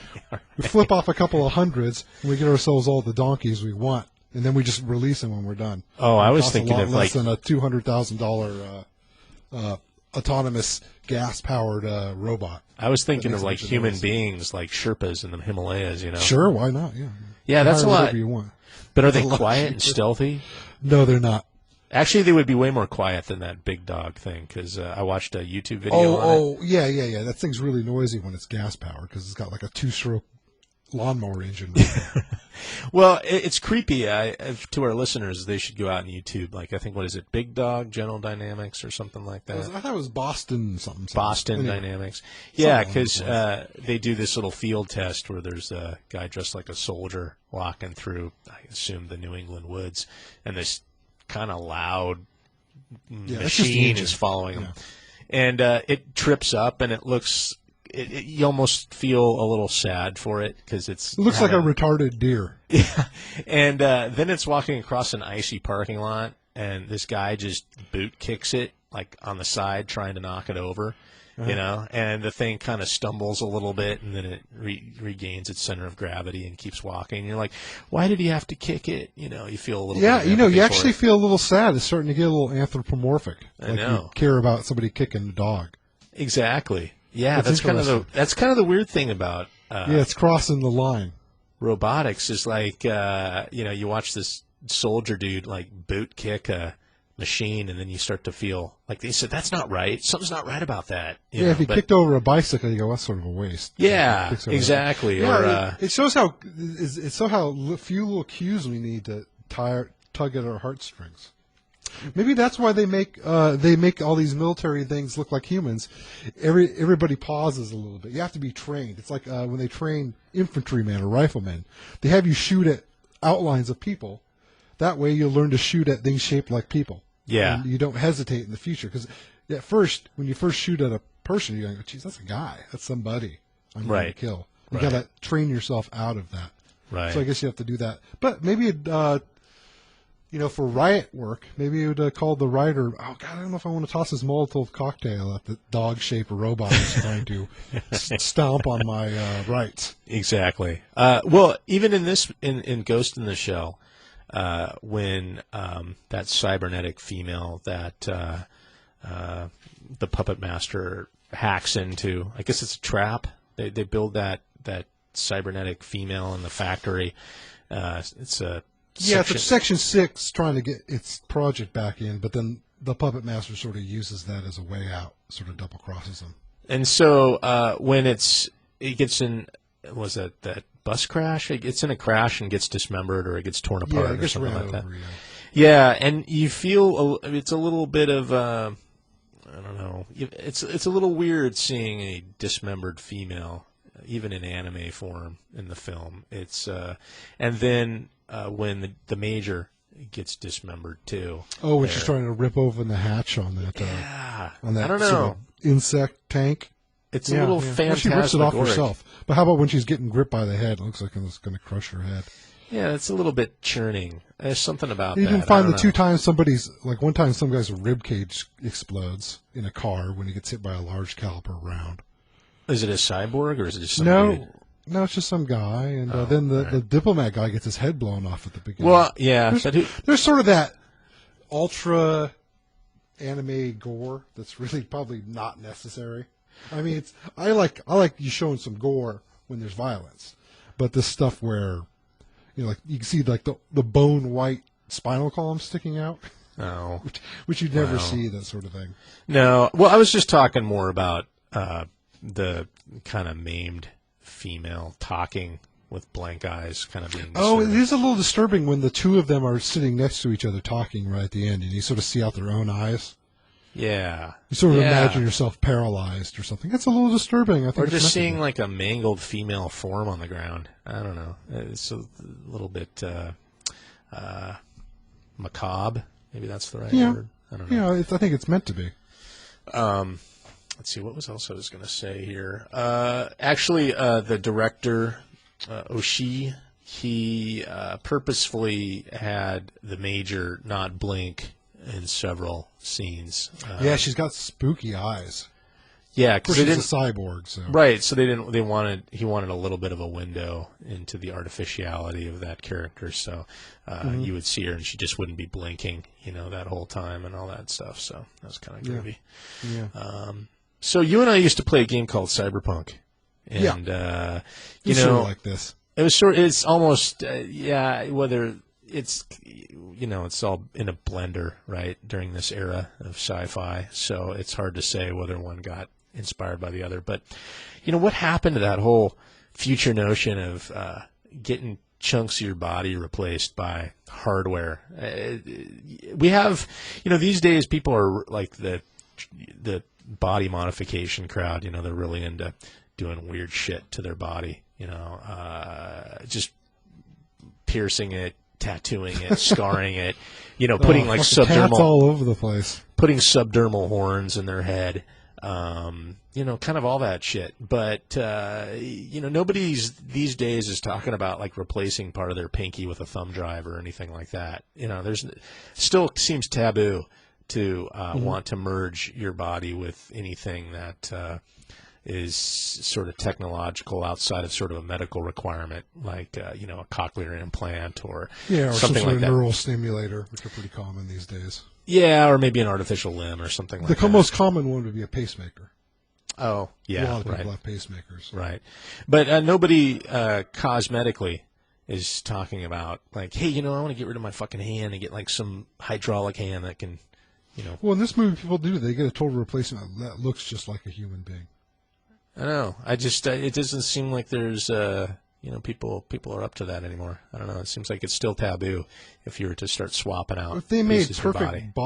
We flip off a couple of hundreds, and we get ourselves all the donkeys we want, and then we just release them when we're done. Oh, I was thinking of less than a $200,000 autonomous gas-powered robot. I was thinking of like human beings, like Sherpas in the Himalayas. Sure, why not? Yeah. Yeah, that's a lot. Whatever you want. But are they quiet and stealthy? No, they're not. Actually, they would be way more quiet than that big dog thing, because I watched a YouTube video on it. Yeah. That thing's really noisy when it's gas-powered because it's got like a 2-stroke lawnmower engine. Well, it's creepy. To our listeners, they should go out on YouTube. Like, I think, what is it, Big Dog General Dynamics or something like that? I thought it was Boston something. Boston anyway. Dynamics. Yeah, because they do this little field test where there's a guy dressed like a soldier walking through, I assume, the New England woods, and this kind of loud machine is following him. And it trips up, and it looks... you almost feel a little sad for it because it looks like a retarded deer. Yeah, and then it's walking across an icy parking lot, and this guy just boot kicks it like on the side, trying to knock it over. And the thing kind of stumbles a little bit, and then it regains its center of gravity and keeps walking. And you're like, why did he have to kick it? You feel a little. Yeah, you actually feel a little sad. It's starting to get a little anthropomorphic. I know. You care about somebody kicking a dog. Exactly. Yeah, that's kind of the weird thing about it's crossing the line. Robotics is like you watch this soldier dude like boot kick a machine, and then you start to feel like they said that's not right. Something's not right about that. If he kicked over a bicycle, you go, that's sort of a waste. Yeah, exactly. Yeah, it shows how few little cues we need to tug at our heartstrings. Maybe that's why they make all these military things look like humans. Everybody pauses a little bit. You have to be trained. It's like when they train infantrymen or riflemen. They have you shoot at outlines of people. That way you'll learn to shoot at things shaped like people. Yeah. And you don't hesitate in the future. Because at first, when you first shoot at a person, you're like, geez, that's a guy. That's somebody I'm going to kill. You got to train yourself out of that. Right. So I guess you have to do that. But maybe for riot work, maybe you would call the writer, oh, God, I don't know if I want to toss this Molotov cocktail at the dog-shaped robot that's trying to stomp on my rights. Exactly. Well, even in Ghost in the Shell, when that cybernetic female that the puppet master hacks into, I guess it's a trap. They build that cybernetic female in the factory. It's a it's Section 6 trying to get its project back in, but then the puppet master sort of uses that as a way out, sort of double crosses him. And so when it gets in, was that bus crash? It gets in a crash and gets dismembered, or it gets torn apart, Yeah, it or gets something ran like that. over, yeah. Yeah, and you feel it's a little bit of I don't know. It's a little weird seeing a dismembered female, even in anime form, in the film. It's and then when the Major gets dismembered too. Oh, when she's trying to rip open the hatch on that. On that I don't sort know. of insect tank. It's a little Well, fantastic. she rips it off herself. But how about when she's getting gripped by the head? It looks like it's going to crush her head. Yeah, it's a little bit churning. There's something about You that. didn't find I the don't two know. times one time some guy's rib cage explodes in a car when he gets hit by a large caliber round. Is it a cyborg or is it just some dude? No, it's just some guy. And then the diplomat guy gets his head blown off at the beginning. Well, yeah. There's sort of that ultra anime gore that's really probably not necessary. I mean, I like you showing some gore when there's violence, but this stuff where like you can see like the bone white spinal column sticking out, Oh. which you'd never Wow. see, that sort of thing. No. Well, I was just talking more about the kind of maimed female talking with blank eyes, kind of being. Oh, it disturbed. is a little disturbing when the two of them are sitting next to each other talking right at the end, and you sort of see out their own eyes. Yeah. You sort of Yeah. imagine yourself paralyzed or something. That's a little disturbing. I think Or it's just meant to seeing be. like a mangled female form on the ground. I don't know. It's a little bit macabre. Maybe that's the right Yeah. word. I don't know. Yeah, I think it's meant to be. Let's see, what else I was going to say here? Actually, the director, Oshii, he purposefully had the Major not blink in several scenes. Yeah, she's got spooky eyes. Yeah, Of course, because they she's didn't. a cyborg, so Right, so he wanted a little bit of a window into the artificiality of that character. So you would see her and she just wouldn't be blinking, that whole time and all that stuff. So that was kind of groovy. yeah. So you and I used to play a game called Cyberpunk, and It's sort of like this. it was it's almost whether it's it's all in a blender, right, during this era of sci-fi. So it's hard to say whether one got inspired by the other. But what happened to that whole future notion of getting chunks of your body replaced by hardware? We have, these days people are like the body modification crowd. They're really into doing weird shit to their body. Just piercing it, tattooing it, scarring it. Putting like fucking tats subdermal all over the place. putting subdermal horns in their head, kind of all that shit. But, nobody's these days is talking about like replacing part of their pinky with a thumb drive or anything like that. There's still seems taboo to want to merge your body with anything that is sort of technological outside of sort of a medical requirement, like, a cochlear implant or Yeah, or some something sort like of that. neural stimulator, which are pretty common these days. Yeah, or maybe an artificial limb or something like The that. most common one would be a pacemaker. Oh, A yeah, lot of right. people have pacemakers. Right. But nobody cosmetically is talking about, like, hey, I want to get rid of my fucking hand and get, like, some hydraulic hand that can, Well, in this movie, people do. They get a total replacement that looks just like a human being. I don't know. I just, it doesn't seem like there's, people are up to that anymore. I don't know. It seems like it's still taboo if you were to start swapping out If they made pieces of your perfect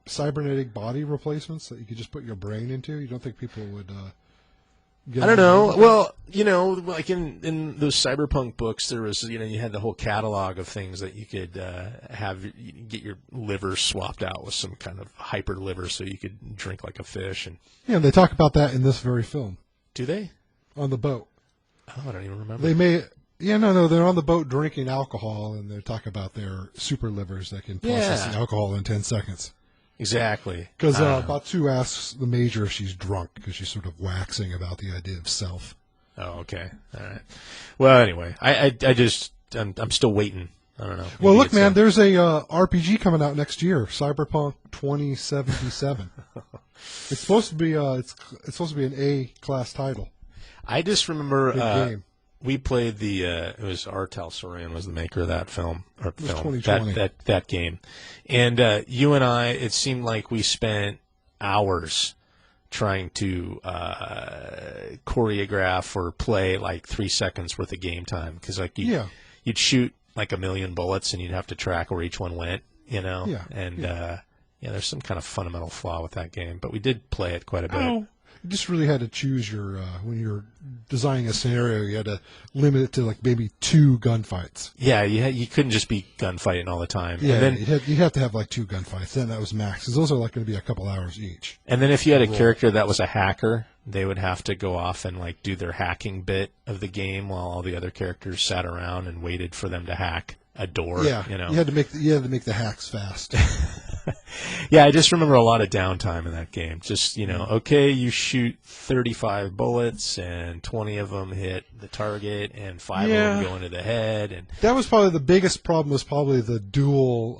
cybernetic body replacements that you could just put your brain into, you don't think people would get I don't on know. board with Well, like in those cyberpunk books, there was, you had the whole catalog of things that you could get your liver swapped out with some kind of hyper liver so you could drink like a fish. And that? Yeah, they talk about that in this very film do they? on the boat. Oh, I don't even remember. They may. Yeah, no, they're on the boat drinking alcohol, and they talk about their super livers that can process Yeah. the alcohol in 10 seconds. Exactly. Because Batu asks the Major if she's drunk, because she's sort of waxing about the idea of self. Oh, okay. All right. Well, anyway, I'm still waiting. I don't know. Well, Maybe look, it's, man, there's a RPG coming out next year, Cyberpunk 2077. It's supposed to be it's supposed to be an A-class title. I just remember Big game. we played the it was Artel Saran was the maker of that film or was film 2020. that game, and you and I, it seemed like we spent hours trying to choreograph or play like 3 seconds worth of game time because like you'd shoot like 1,000,000 bullets and you'd have to track where each one went, you know. Yeah. And there's some kind of fundamental flaw with that game, but we did play it quite a bit. Oh, you just really had to choose your when you're designing a scenario. You had to limit it to like maybe 2 gunfights. Yeah, you couldn't just be gunfighting all the time. Yeah, and then, you have to have like 2 gunfights. Then that was max, because those are like going to be a couple hours each. and then if you had a character that was a hacker, they would have to go off and like do their hacking bit of the game while all the other characters sat around and waited for them to hack a door. Yeah, you know. you had to make the hacks fast. Yeah, I just remember a lot of downtime in that game. Just, okay, you shoot 35 bullets and 20 of them hit the target and 5 of them go into the head. And That was probably the biggest problem. Was probably the dual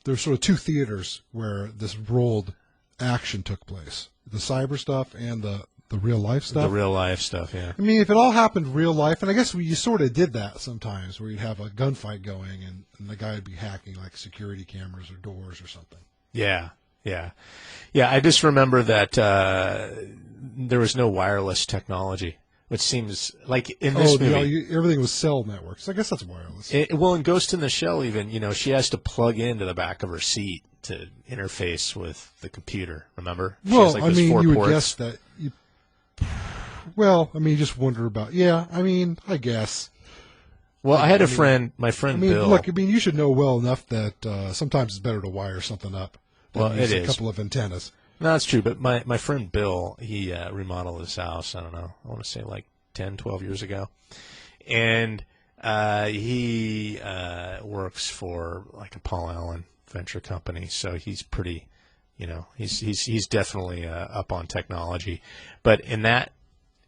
there's sort of 2 theaters where this rolled action took place: the cyber stuff and the real life stuff. the real life stuff, yeah. I mean, if it all happened real life, and I guess you sort of did that sometimes, where you'd have a gunfight going, and the guy would be hacking like security cameras or doors or something. Yeah. I just remember that there was no wireless technology, which seems like in this movie. Everything was cell networks. I guess that's wireless. Well, in Ghost in the Shell, even she has to plug into the back of her seat to interface with the computer. Remember? She has, like, those 4 you would ports. guess that. You just wonder about. Yeah, I guess. Well, I had a friend, my friend Bill. Look, you should know well enough that sometimes it's better to wire something up than Well, use it a is. couple of antennas. No, that's true. But my friend Bill, he remodeled his house, I don't know, I want to say like 10, 12 years ago. And he works for like a Paul Allen venture company. So he's pretty, he's definitely up on technology. But in that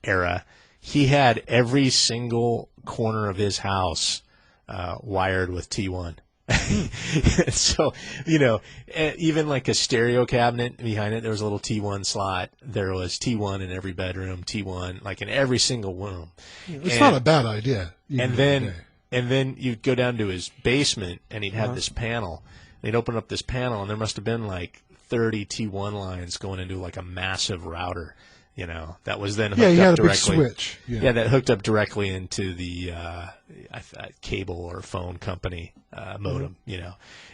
era, he had every single corner of his house wired with T1. So, even like a stereo cabinet behind it, there was a little T1 slot. There was T1 in every bedroom, T1 like in every single room. It's not a bad idea. And then you'd go down to his basement, and he'd have this panel. And he'd open up this panel, and there must have been like 30 T1 lines going into like a massive router. That was then hooked he had up a big directly. switch. Yeah, that hooked up directly into the cable or phone company modem.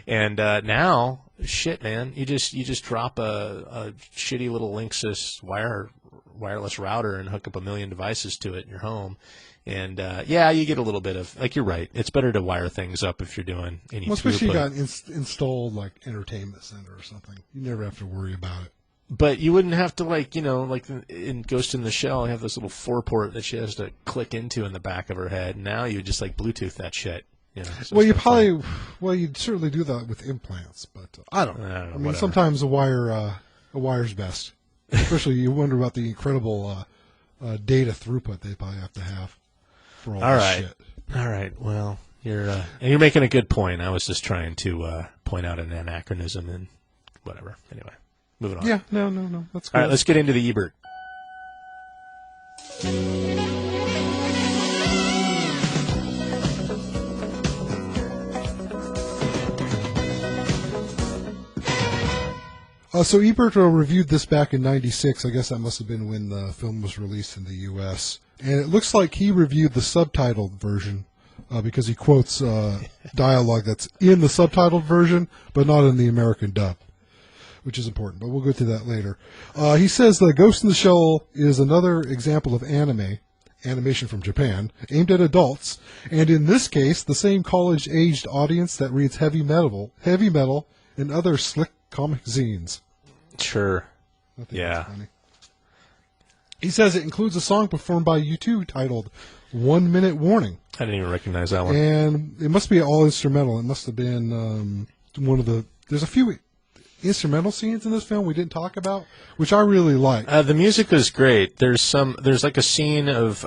And now, shit, man, you just drop a shitty little Linksys wireless router and hook up 1 million devices to it in your home. And you get a little bit of, like, you're right. It's better to wire things up if you're doing any throughput. Especially you got installed like entertainment center or something. You never have to worry about it. But you wouldn't have to, like in Ghost in the Shell, you have this little 4-port that she has to click into in the back of her head. Now you just like Bluetooth that shit. So you'd certainly do that with implants, but I don't know. Whatever. Sometimes a wire's best. Especially you wonder about the incredible data throughput they probably have to have for all this shit. All right. Well, you're making a good point. I was just trying to point out an anachronism and whatever. Anyway. Moving on. Yeah, no, that's cool. All right, let's get into the Ebert. So Ebert reviewed this back in '96. I guess that must have been when the film was released in the U.S. And it looks like he reviewed the subtitled version because he quotes dialogue that's in the subtitled version, but not in the American dub, which is important, but we'll go to that later. He says that Ghost in the Shell is another example of animation from Japan, aimed at adults, and in this case, the same college-aged audience that reads heavy metal, and other slick comic zines. Sure. I think that's funny. He says it includes a song performed by U2 titled 1 Minute Warning. I didn't even recognize that one. And it must be all instrumental. It must have been one of the... There's a few instrumental scenes in this film we didn't talk about, which I really like. The music is great. There's like a scene of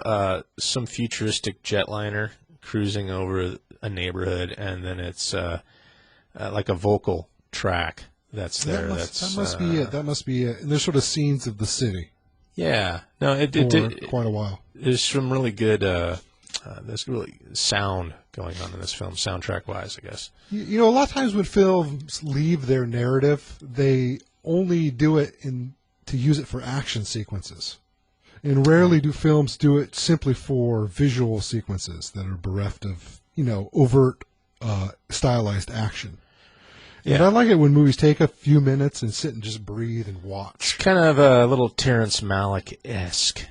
some futuristic jetliner cruising over a neighborhood, and then it's like a vocal track that's there. That must be it. And there's sort of scenes of the city. Yeah. No, it for did. quite a while. There's some really good. There's really sound going on in this film, soundtrack wise, I guess. You know, a lot of times when films leave their narrative, they only do it to use it for action sequences. And rarely do films do it simply for visual sequences that are bereft of, overt, stylized action. And Yeah. I like it when movies take a few minutes and sit and just breathe and It's watch. kind of a little Terrence Malick-esque,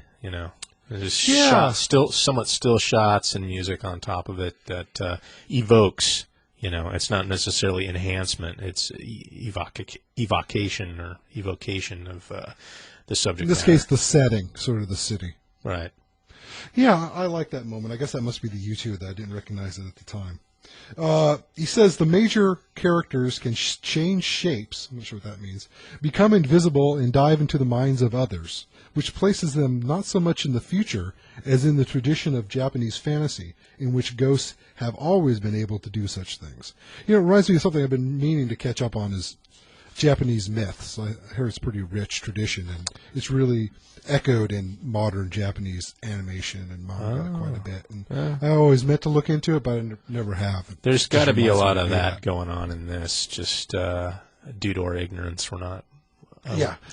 There's somewhat still shots and music on top of it that evokes. It's not necessarily enhancement; it's evocation or evocation of the subject. In this matter. case, the setting, sort of the city. Right? Yeah, I like that moment. I guess that must be the U2 that I didn't recognize it at the time. He says the major characters can change shapes, I'm not sure what that means, become invisible and dive into the minds of others, which places them not so much in the future as in the tradition of Japanese fantasy, in which ghosts have always been able to do such things. It reminds me of something I've been meaning to catch up on is Japanese myths. I hear it's a pretty rich tradition, and it's really echoed in modern Japanese animation and manga quite a bit. And I always meant to look into it, but I never have. There's got to be a lot of that. that going on in this. Just due to our ignorance, we're not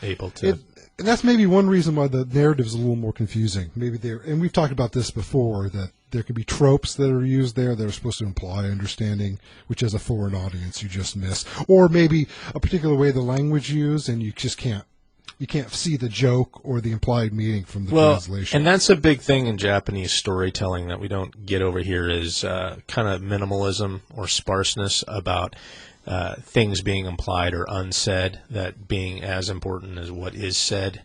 able to. And that's maybe one reason why the narrative is a little more confusing. And we've talked about this before, that there could be tropes that are used there that are supposed to imply understanding, which as a foreign audience you just miss. Or maybe a particular way the language used, and you just can't see the joke or the implied meaning from the translation. And that's a big thing in Japanese storytelling that we don't get over here is kind of minimalism or sparseness about things being implied or unsaid, that being as important as what is said,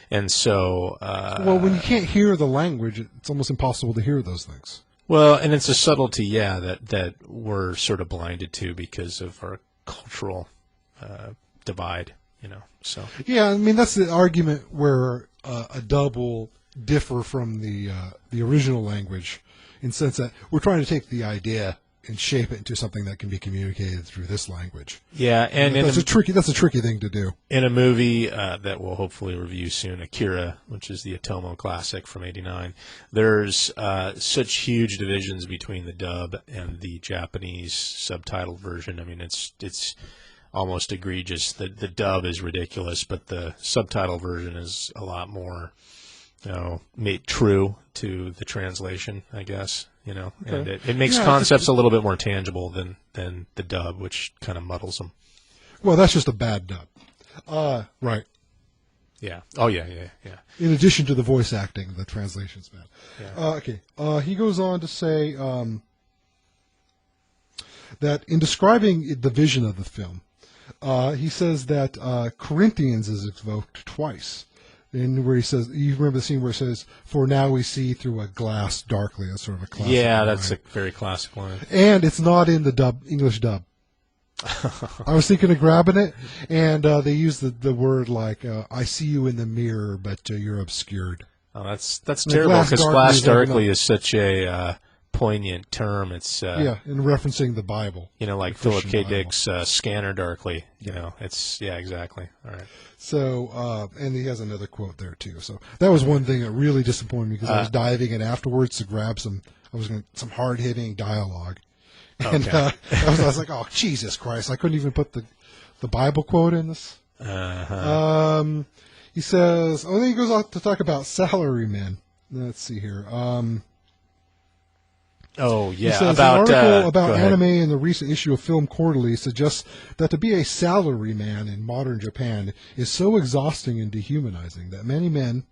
And so... well, when you can't hear the language, it's almost impossible to hear those things. Well, and it's a subtlety, that we're sort of blinded to because of our cultural divide, So Yeah, I mean, that's the argument where a dub will differ from the original language in the sense that we're trying to take the idea and shape it into something that can be communicated through this language. Yeah, and that's a tricky thing to do. In a movie that we'll hopefully review soon, Akira, which is the Otomo classic from '89, there's such huge divisions between the dub and the Japanese subtitled version. I mean, it's almost egregious. The dub is ridiculous, but the subtitle version is a lot more, made true to the translation, I guess. Okay. And it makes concepts a little bit more tangible than the dub, which kind of muddles them. Well, that's just a bad dub. Right. Yeah. Oh, yeah. In addition to the voice acting, the translation's bad. Yeah. Okay. He goes on to say that in describing the vision of the film, he says that Corinthians is evoked twice. And where he says, you remember the scene where it says, "For now we see through a glass darkly." That's sort of a classic. Yeah, that's line. a very classic line. And it's not in the English dub. I was thinking of grabbing it, and they use the word like, "I see you in the mirror, but you're obscured." Oh, that's terrible because glass darkly is such a poignant term. It's in referencing the Bible. Like Philip K. Dick's Scanner Darkly. It's exactly. All right. So, and he has another quote there too. So that was one thing that really disappointed me because I was diving in afterwards to grab some hard hitting dialogue, and Okay. I was like, "Oh, Jesus Christ! I couldn't even put the Bible quote in this." He says, then he goes on to talk about salarymen. Let's see here. Oh, yeah. He says, an article about anime in the recent issue of Film Quarterly suggests that to be a salaryman in modern Japan is so exhausting and dehumanizing that many men,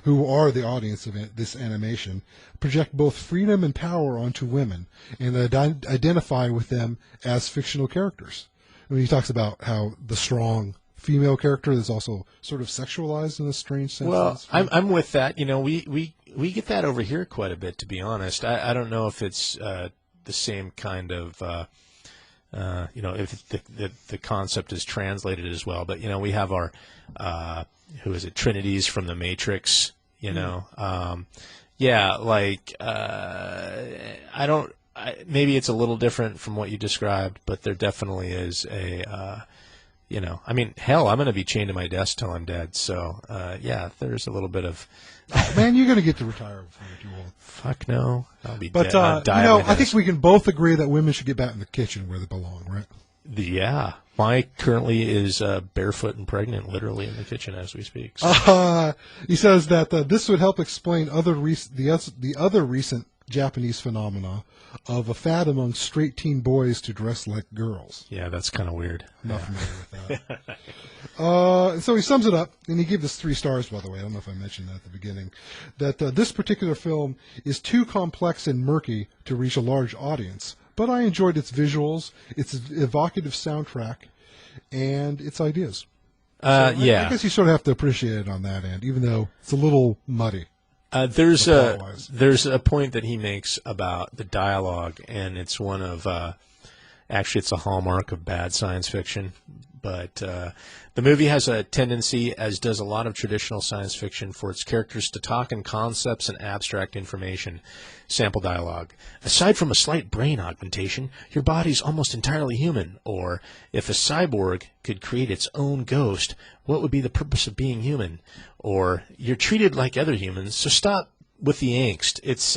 who are the audience of this animation, project both freedom and power onto women and identify with them as fictional characters. I mean, he talks about how the strong female character is also sort of sexualized in a strange sense. Well, I'm with that. We get that over here quite a bit, to be honest. I don't know if it's the same kind of, if the concept is translated as well. But, we have our, who is it, Trinities from the Matrix, maybe it's a little different from what you described, but there definitely is a you know, I mean, hell, I'm going to be chained to my desk till I'm dead. So, yeah, there's a little bit of, Oh, man, you're going to get to retire before you're too old. fuck no, I'll be But dead. I'll die you know, of my I think desk. we can both agree that women should get back in the kitchen where they belong, right? Yeah, Mike currently is barefoot and pregnant, literally in the kitchen as we speak. So. He says that this would help explain the other recent Japanese phenomena of a fad among straight teen boys to dress like girls. Yeah, that's kind of weird. Not familiar with that. So he sums it up, and he gave this 3 stars, by the way. I don't know if I mentioned that at the beginning. That this particular film is too complex and murky to reach a large audience, but I enjoyed its visuals, its evocative soundtrack, and its ideas. I guess you sort of have to appreciate it on that end, even though it's a little muddy. There's plot-wise. a point that he makes about the dialogue, and it's one of actually it's a hallmark of bad science fiction. But the movie has a tendency, as does a lot of traditional science fiction, for its characters to talk in concepts and abstract information. Sample dialogue. Aside from a slight brain augmentation, your body's almost entirely human. Or, if a cyborg could create its own ghost, what would be the purpose of being human? Or, you're treated like other humans, so stop with the angst. It's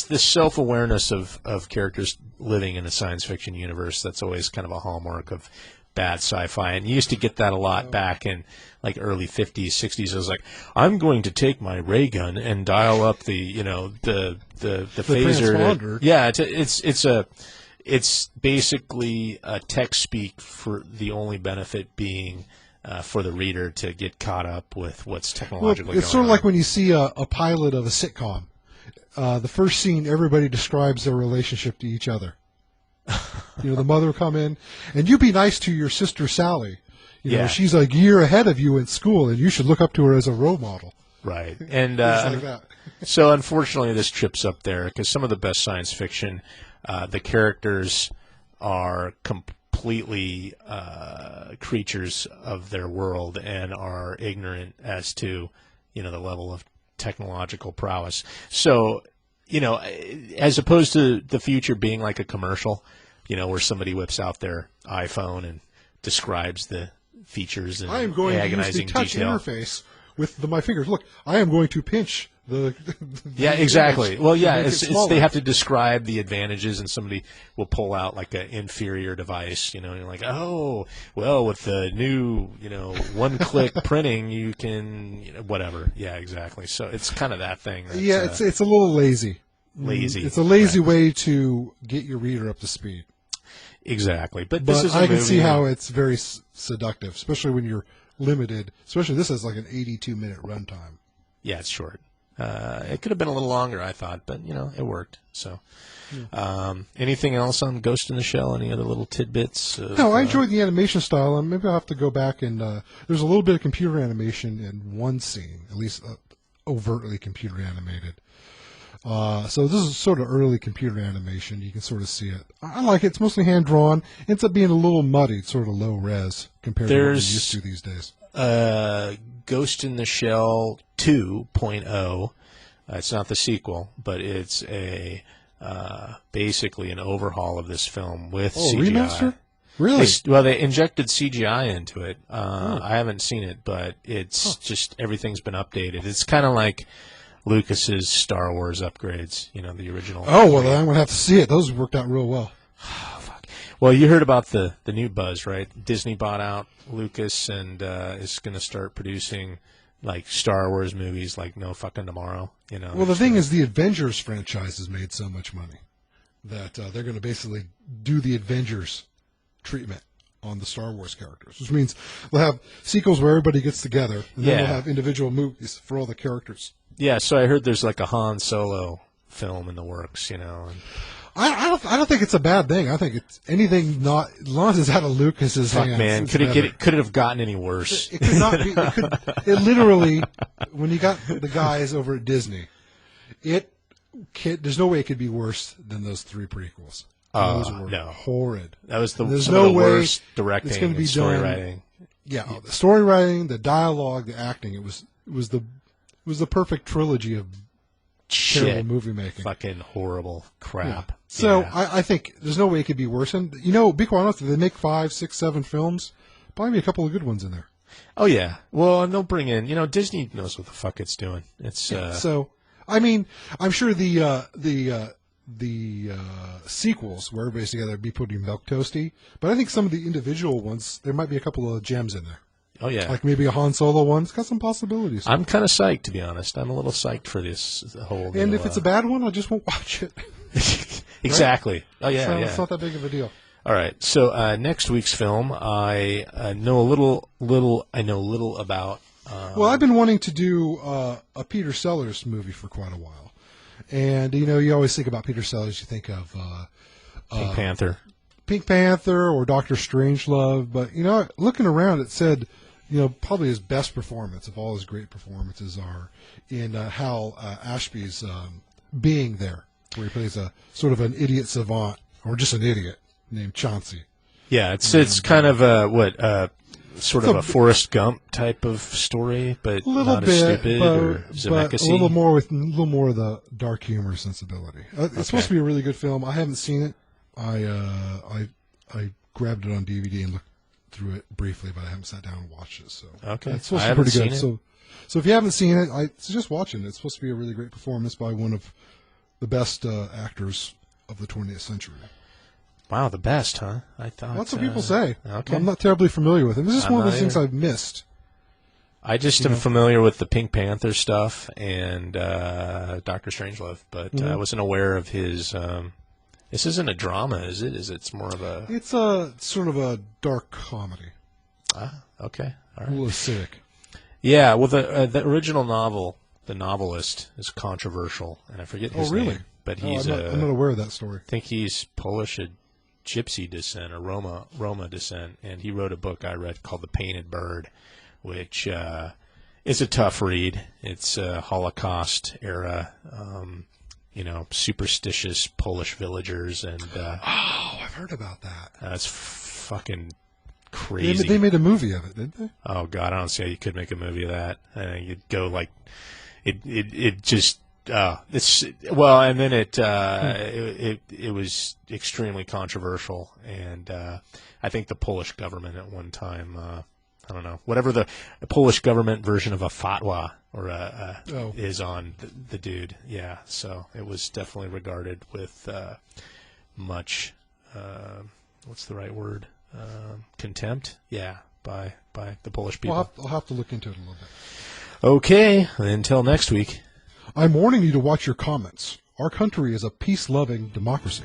the self-awareness of characters living in a science fiction universe that's always kind of a hallmark of bad sci-fi, and you used to get that a lot back in like early 50s, 60s. It was like, I'm going to take my ray gun and dial up the phaser. transponder. Yeah, it's basically a tech speak for the only benefit being for the reader to get caught up with what's technologically it's going sort of on. like when you see a pilot of a sitcom. The first scene, everybody describes their relationship to each other. You know, the mother will come in, and you be nice to your sister Sally. You know, Yeah. she's a year ahead of you in school, and you should look up to her as a role model. Right. And Things like that. so unfortunately this trips up there because some of the best science fiction, the characters are completely creatures of their world and are ignorant as to, you know, the level of technological prowess. So, you know, as opposed to the future being like a commercial, you know, where somebody whips out their iPhone and describes the features and I am going to use the agonizing touch detail. interface with my fingers. Look, I am going to pinch the Yeah, exactly. image Well, to yeah, make it it's smaller. they have to describe the advantages, and somebody will pull out like an inferior device, you know, and you're like, oh, well, with the new, you know, one-click printing, you can, you know, whatever. Yeah, exactly. So it's kind of that thing. That, Yeah, it's a little lazy. lazy. It's a lazy Right. way to get your reader up to speed. Exactly. But this But is a I can movie see that- how it's very seductive, especially when you're limited. Especially this has like an 82-minute runtime. Yeah, it's short. It could have been a little longer, I thought, but you know, it worked. So, anything else on Ghost in the Shell? Any other little tidbits? No, I enjoyed the animation style, and maybe I'll have to go back and there's a little bit of computer animation in one scene, at least overtly computer animated. So this is sort of early computer animation. You can sort of see it. I like it. It's mostly hand drawn. Ends up being a little muddy. It's sort of low res compared to what we're There's- used to these days. Ghost in the Shell 2.0. It's not the sequel, but it's a basically an overhaul of this film with Oh, CGI. remaster? Really? They injected CGI into it. I haven't seen it, but it's just everything's been updated. It's kind of like Lucas's Star Wars upgrades. You know, the original. Oh, well, then I'm going to have to see it. Those worked out real well. Well, you heard about the new buzz, right? Disney bought out Lucas and is going to start producing like Star Wars movies like no fucking tomorrow. You know. Well, the thing is, the Avengers franchise has made so much money that they're going to basically do the Avengers treatment on the Star Wars characters, which means they'll have sequels where everybody gets together, and then Yeah. they'll have individual movies for all the characters. Yeah, so I heard there's like a Han Solo film in the works. You know. And, I don't think it's a bad thing. I think it's anything not as long as it's out of Lucas's fuck, hands. man, it's could better. it have gotten any worse? It could not be. It literally, when you got the guys over at Disney, there's no way it could be worse than those 3 prequels. Those were no. horrid. That was There's some no of the way worst it's directing gonna be and story done. writing. Yeah, the story writing, the dialogue, the acting. It was the perfect trilogy of terrible Shit, movie making. fucking horrible crap. So Yeah. I think there's no way it could be worse. And you know, be quite honest, if they make 5, 6, 7 films, probably a couple of good ones in there. Oh yeah. Well, and they'll bring in. Disney knows what the fuck it's doing. It's So, I mean, I'm sure the sequels where everybody's together would be pretty milk toasty, but I think some of the individual ones, there might be a couple of gems in there. Oh yeah. Like maybe a Han Solo one. It's got some possibilities. I'm kind of psyched, to be honest. I'm a little psyched for this whole. And new, if it's a bad one, I just won't watch it. exactly. Right? Oh yeah, So yeah. it's not that big of a deal. All right. So next week's film, I know a little. I know little about. Well, I've been wanting to do a Peter Sellers movie for quite a while, and you always think about Peter Sellers, you think of Pink Panther, or Doctor Strangelove, but looking around, it said probably his best performance of all his great performances are in Hal Ashby's Being There, where he plays a sort of an idiot savant or just an idiot named Chauncey. Yeah, it's kind of sort of a Forrest Gump type of story, but not as stupid or Zemeckis-y. But a little more of the dark humor sensibility. It's supposed to be a really good film. I haven't seen it. I grabbed it on DVD and looked through it briefly, but I haven't sat down and watched it. So it's supposed to be pretty good. So if you haven't seen it, I suggest watching it. It's supposed to be a really great performance by one of the best actors of the 20th century. Wow, the best, huh? I thought that's what people say. Okay. I'm not terribly familiar with him. This is one of those things I've missed. I just am familiar with the Pink Panther stuff and Doctor Strangelove, but I wasn't aware of his. This isn't a drama, is it? It's more of a. It's a sort of a dark comedy. Ah, okay, all A right. little acidic. Yeah, well, the original novel, the novelist, is controversial, and I forget his really? name, but he's I'm not aware of that story. I think he's Polish Gypsy descent or Roma descent, and he wrote a book I read called The Painted Bird, which is a tough read. It's Holocaust era, superstitious Polish villagers, and I've heard about that. that's fucking crazy. They made a movie of it, didn't they? Oh God, I don't see how you could make a movie of that. You'd go like, it just. And then it was extremely controversial, and I think the Polish government at one time, I don't know, whatever the Polish government version of a fatwa or is on the dude, yeah. So it was definitely regarded with much, what's the right word? Contempt, yeah, by the Polish people. I'll have to look into it a little bit. Okay, until next week. I'm warning you to watch your comments. Our country is a peace-loving democracy.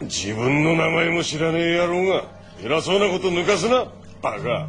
自分の名前も知らねえ野郎が偉そうなこと抜かすなバカ。